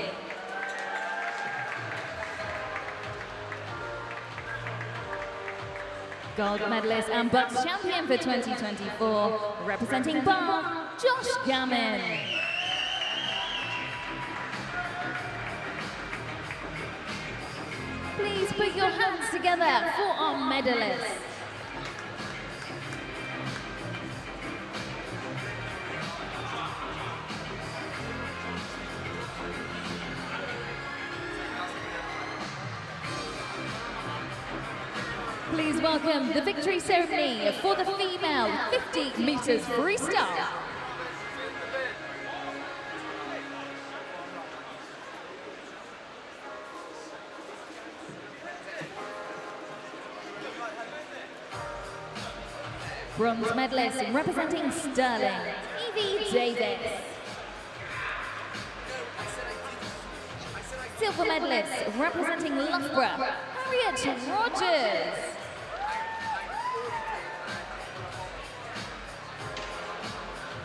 Gold medalist and BUCS champion for 2024, representing Bath, Josh Gammon. Please put your hands together for our medalists. Please welcome the victory ceremony for the female 50 meters freestyle. Bronze medalist representing Sterling, Evie Davis. Silver medalist representing Loughborough, Harriet Rogers.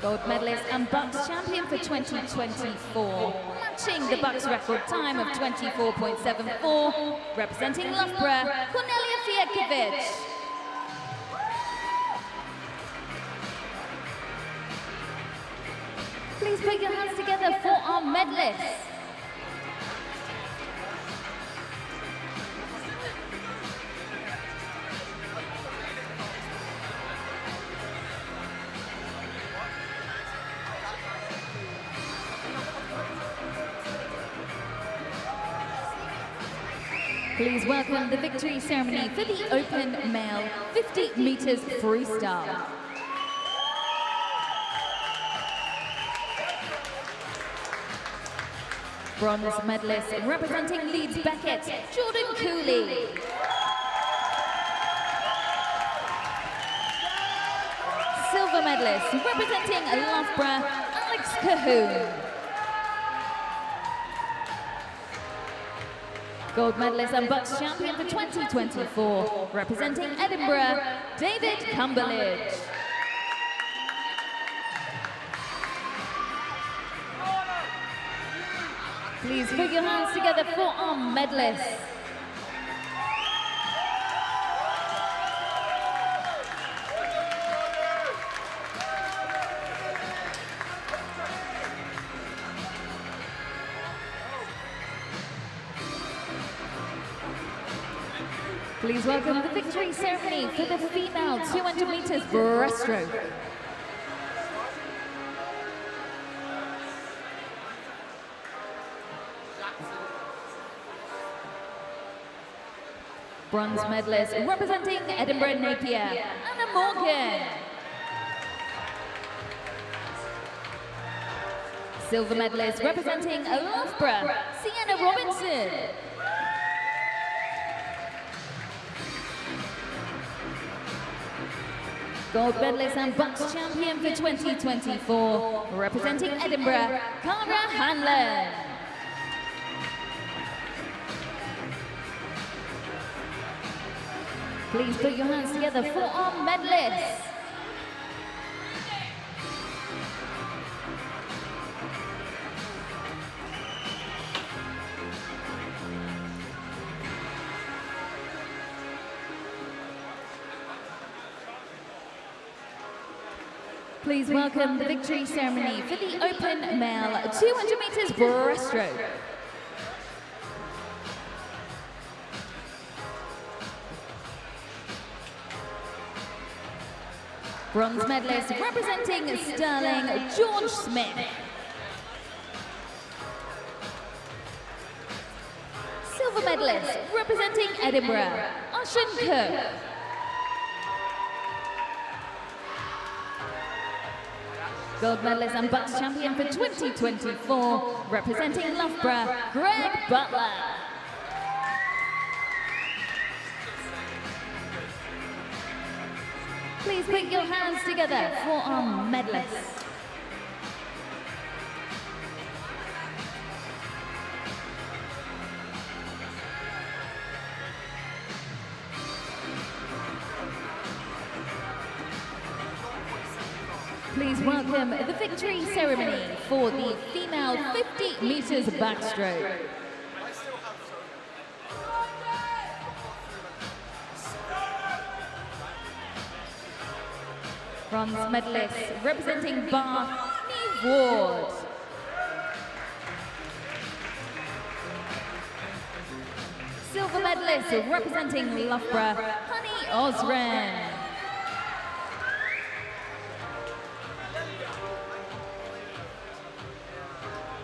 Gold medalist and BUCS champion for 2024, matching the BUCS record time of 24.74, representing Loughborough, Cornelia Fiedkiewicz. Please put your hands together for our medalists. Please welcome the victory ceremony for the open male 50 meters freestyle. Bronze medalist representing Leeds Beckett, Jordan Cooley. Silver medalist representing Loughborough, Alex Cahoon. Gold medalist and BUCS champion for 2024, representing Edinburgh, David Cumberledge. Please put your hands together for our medalists. Please welcome the victory ceremony for the female 200 meters breaststroke. Bronze medalist representing Edinburgh Napier, Anna Morgan. Silver medalist representing Loughborough, Sienna Robinson. Gold medalist and BUCS champion for 2024, representing Edinburgh, Cara Hanlon. Please put your hands together for our medalists. Please welcome the victory ceremony for the open male 200 meters breaststroke. Bronze medalist representing Stirling, George Smith. Silver medalist representing Edinburgh, Ushan Cook. Gold medalist and BUCS champion for 2024, representing Loughborough, Greg Butler. Please put your hands together for our medalists. Please welcome the victory ceremony for the female 50 meters backstroke. Bronze medalist representing Bath, Neve Ward. Silver medalist representing Loughborough, Honey Osren.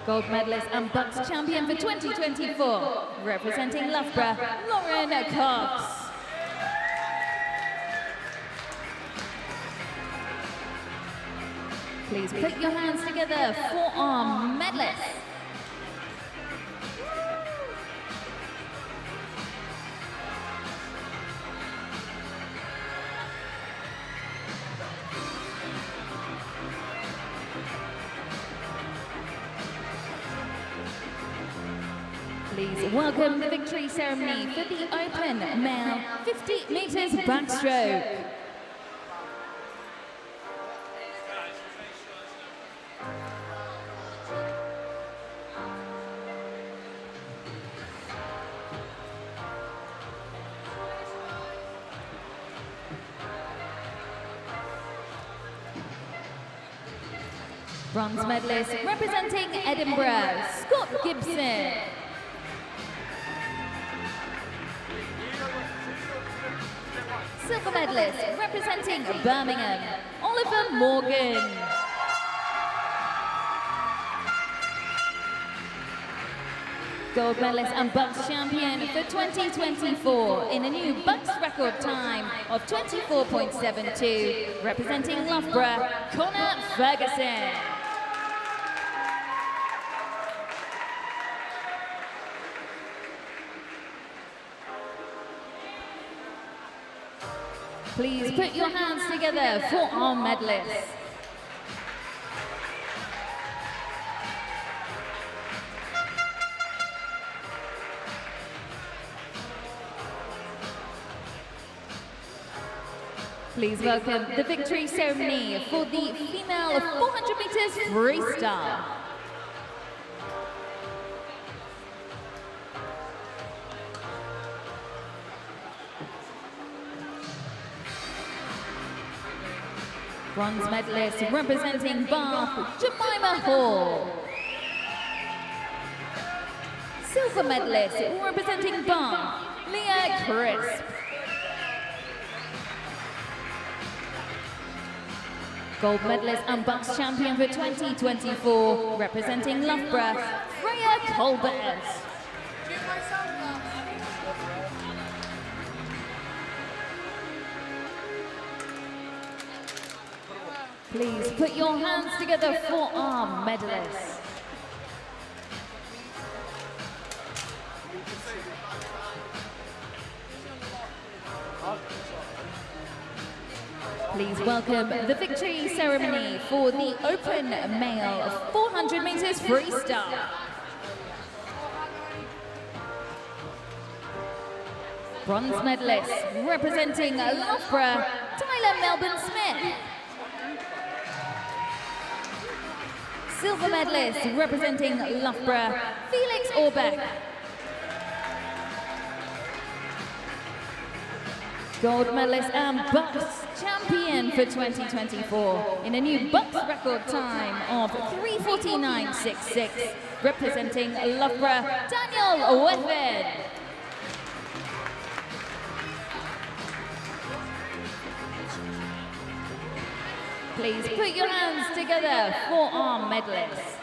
Gold medalist and BUCS champion for 2024, representing Loughborough, Lauren Cox. Please put your hands together for our medalists. Please welcome the victory ceremony for the open male 50 meters backstroke. Bronze medalist representing Edinburgh, Scott Gibson. Silver medalist representing Birmingham, Oliver Morgan. Gold medalist and BUCS champion for 2024 in a new BUCS record time of 24.72, representing Loughborough, Connor Ferguson. Please put your hands together for our medalists. Please welcome the victory ceremony for the female 400 meters freestyle. Bronze medalist representing Bath, Jemima Hall. Silver medalist representing Bath, Leah Crisp. Gold medalist and BUCS champion for 2024, representing Loughborough, Freya Colbert. Please put your hands together for our medalists. Please welcome the victory ceremony for the open male 400 meters freestyle. Bronze medalist representing Loughborough, Tyler Melbourne Smith. Silver medalist representing Loughborough, Felix Orbeck. Gold medalist and BUCS champion for 2024 in a new BUCS record time of 3:49.66, representing Loughborough, Daniel Wethford. Please put your hands together for our medalists.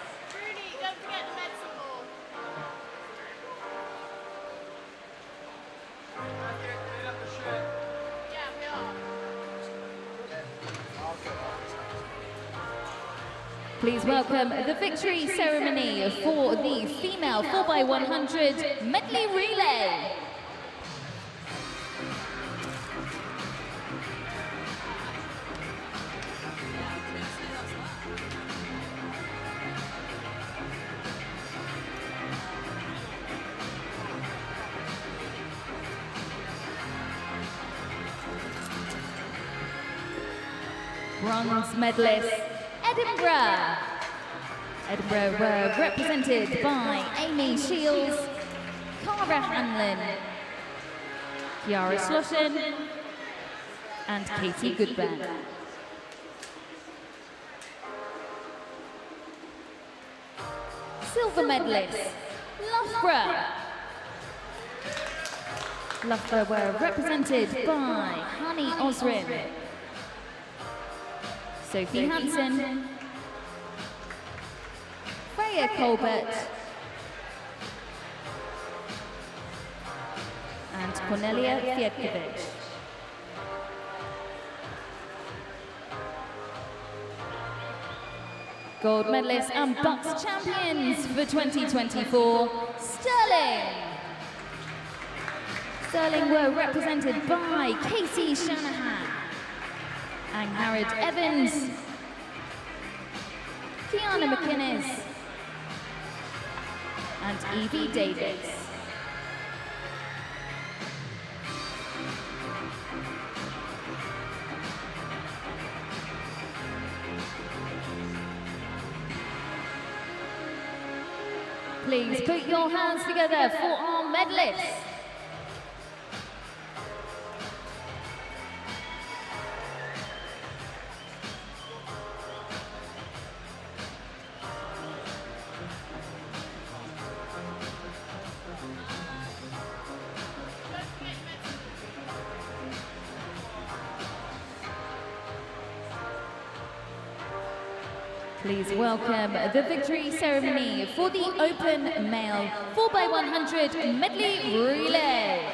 Please welcome the victory ceremony for the female 4x100 medley relay. Bronze medalist, Edinburgh. Edinburgh were represented by Amy Shields, Cara Hanlon, Kiara Sloshen, and Katie Goodburn. Silver medalist, Loughborough. Loughborough were represented by Honey Osrin, Sophie Hansen, Freya Colbert, and Cornelia Fiedkovich. Gold medalists and BUCS champions for 2024, Sterling. Sterling were represented by Casey Shanahan, Angharad Evans, Kiana McInnes, and Evie Davis. Please put your hands together for our medalists. Please welcome the victory ceremony for the Open Male 4x100 Medley Relay.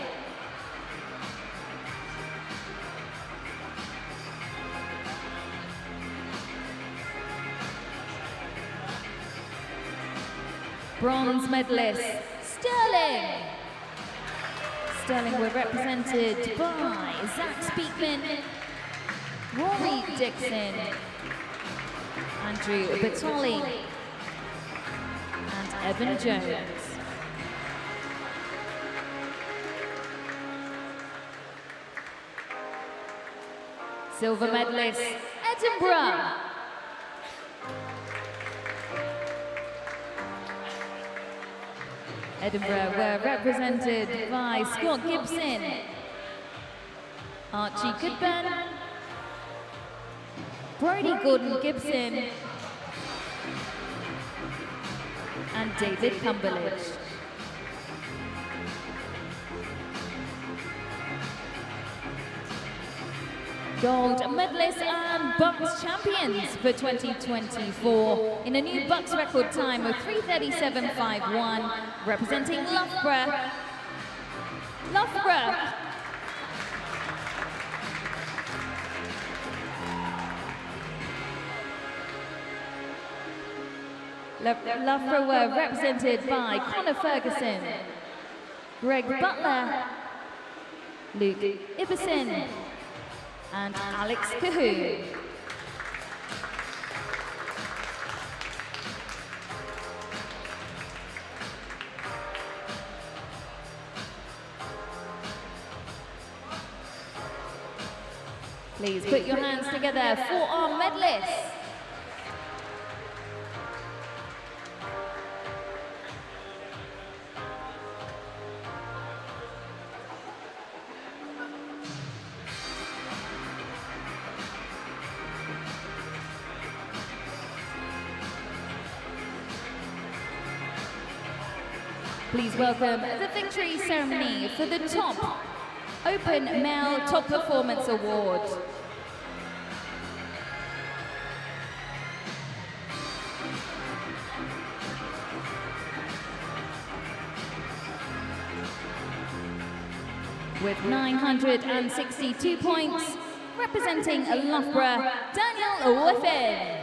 Bronze medalist, Sterling. Sterling were represented by Zach Speakman, Rory Dixon, Andrew Bertoli, and Evan Jones. Silver medalist, Edinburgh. Edinburgh were represented by Scott Gibson, Archie Goodburn, Brody Gordon Gibson, and David Cumberledge. Gold medalists and BUCS champions for 2024 in a new BUCS record time of 3:37.51, representing Loughborough. Loughborough were represented by Connor Ferguson, Greg Butler, Luke Iverson, and Alex Cahoon. Please put your hands together for our medalists. Please welcome the victory ceremony for the top Open Male Top Performance Award. With 962 points, representing Loughborough, Daniel Whiffen.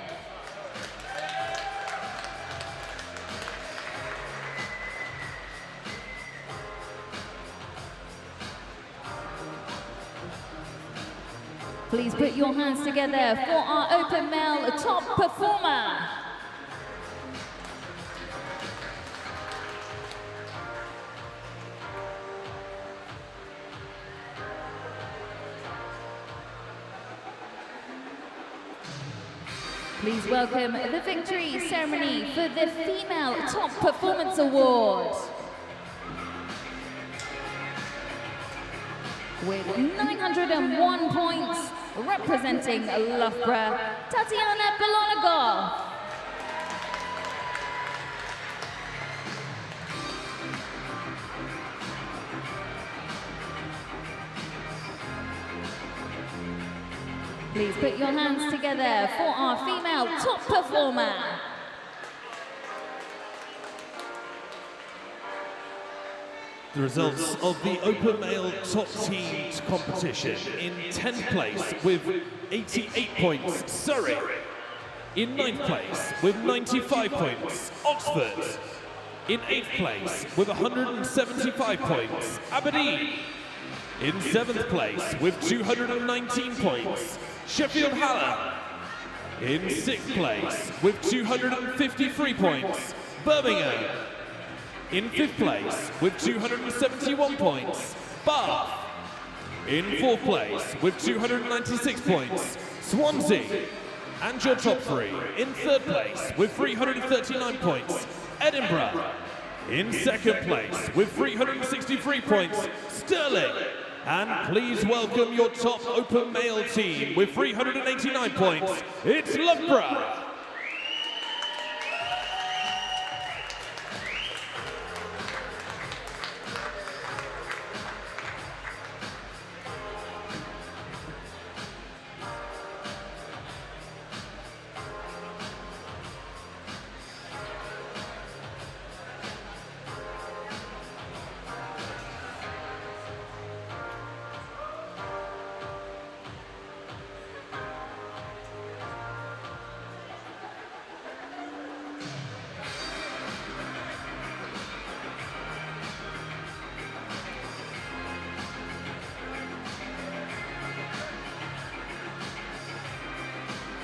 Please put your hands together for our Open Male Top Performer. Please welcome the victory ceremony for the Female Top Performance Award. With 901 points, representing Loughborough, Tatiana Belonagov. Please put your hands together for our female top performer. The results of the Open Male Top Team competition. In 10th place with 88 points, Surrey. In 9th place with 95 points, Oxford. In 8th place with 175 points, Aberdeen. In 7th place with 219 points, Sheffield Hallam. In 6th place with 253 points, Birmingham. In 5th place with 271 points, Bath. In 4th place with 296 points, Swansea. And your top three. In 3rd place with 339 points, Edinburgh. In 2nd place with 363 points, Sterling. And please welcome your top Open Male team with 389 points, it's Loughborough.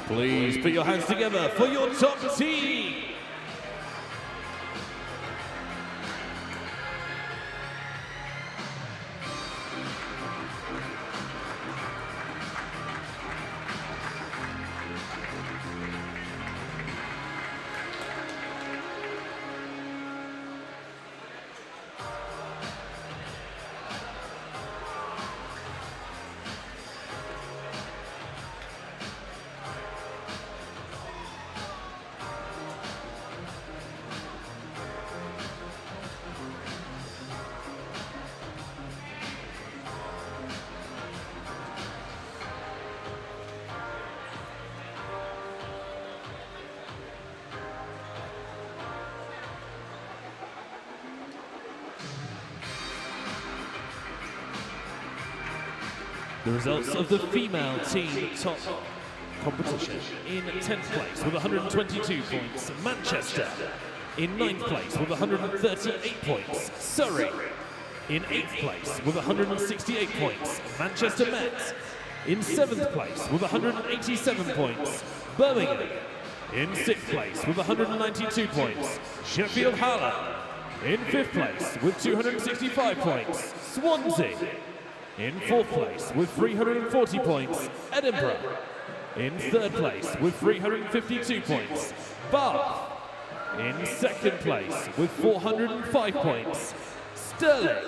Please put your hands together for your top team. The results of the female team top competition. In 10th place with 122 points, Manchester. In 9th place with 138 points, Surrey. In 8th place with 168 points, Manchester Met. In 7th place with 187 points, Birmingham. In 6th place with 192 points, Sheffield Hallam. In 5th place with 265 points, Swansea. In 4th place with 340 points, Edinburgh. In 3rd place with 352 points, Bath. In 2nd place with 405 points, Stirling.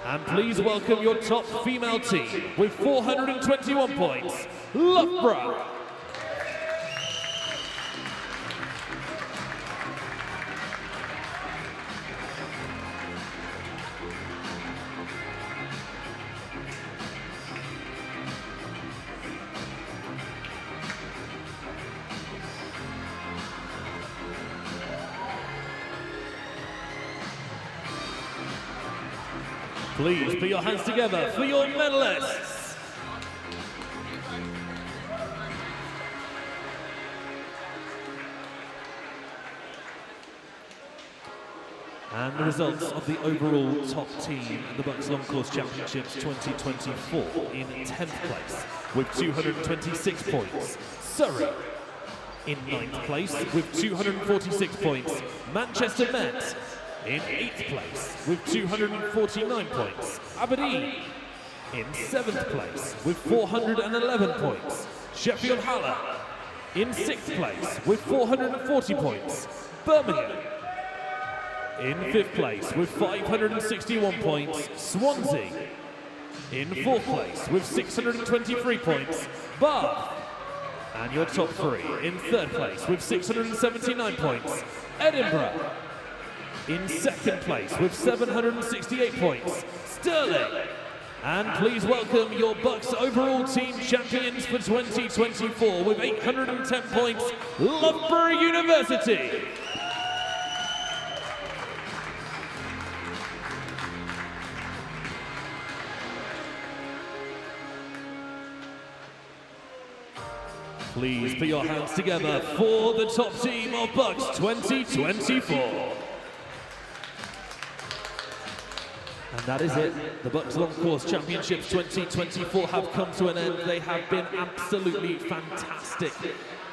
And please welcome your top female team with 421 points, Loughborough. Please put your hands together for your medalists. And the results of the overall top team in the BUCS Long Course Championships 2024. In 10th place with 226 points, Surrey. In 9th place with 246 points, Manchester Met. In 8th place with 249 points, Aberdeen. In 7th place with 411 points, Sheffield Hallam. In 6th place with 440 points, Birmingham. In 5th place with 561 points, Swansea. In 4th place with 623 points, Bath. And your top three. In 3rd place with 679 points, Edinburgh. In 2nd place with 768 points, Stirling. And please welcome your BUCS overall team champions for 2024 with 810 points, Loughborough University. Please put your hands together for the top team of BUCS 2024. And that is it. The BUCS Long Course Championships 2024 have come to an end. They have been absolutely fantastic.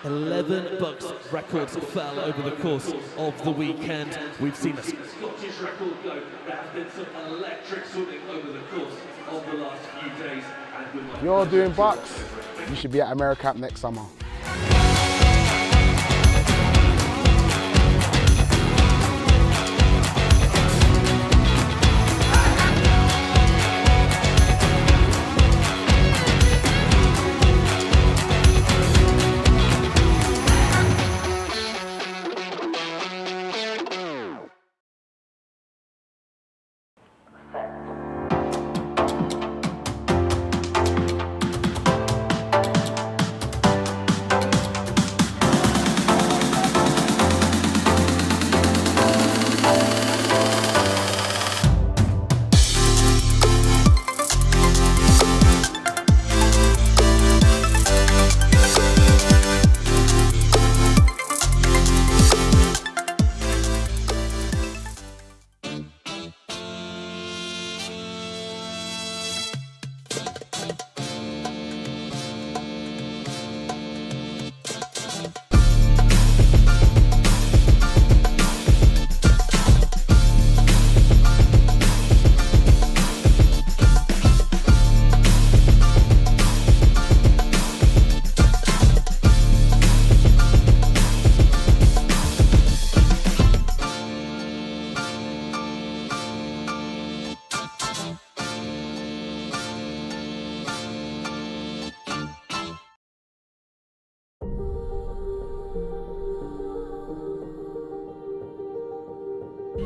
11 BUCS records fell over the course of the weekend. We've seen a Scottish record go. There has been some electric swimming over the course of the last few days. If you're doing BUCS, you should be at AmeriCamp next summer.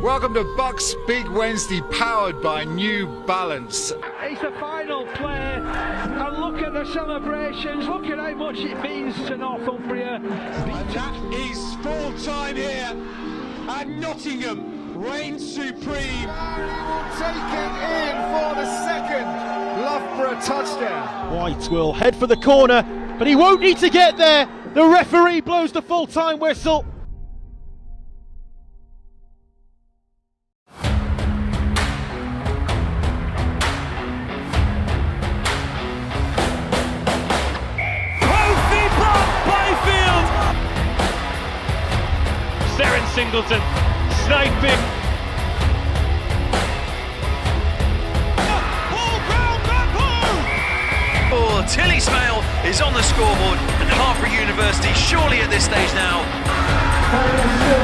Welcome to BUCS Big Wednesday, powered by New Balance. It's the final play, and look at the celebrations, look at how much it means to Northumbria. And that is full time here, and Nottingham reigns supreme. Will take it in for the second Loughborough touchdown. White will head for the corner, but he won't need to get there. The referee blows the full-time whistle. Seren Singleton sniping. Oh, Tilly Smale is on the scoreboard, and Hartpury University surely at this stage now.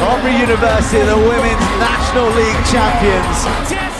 Hartpury University, the Women's National League champions.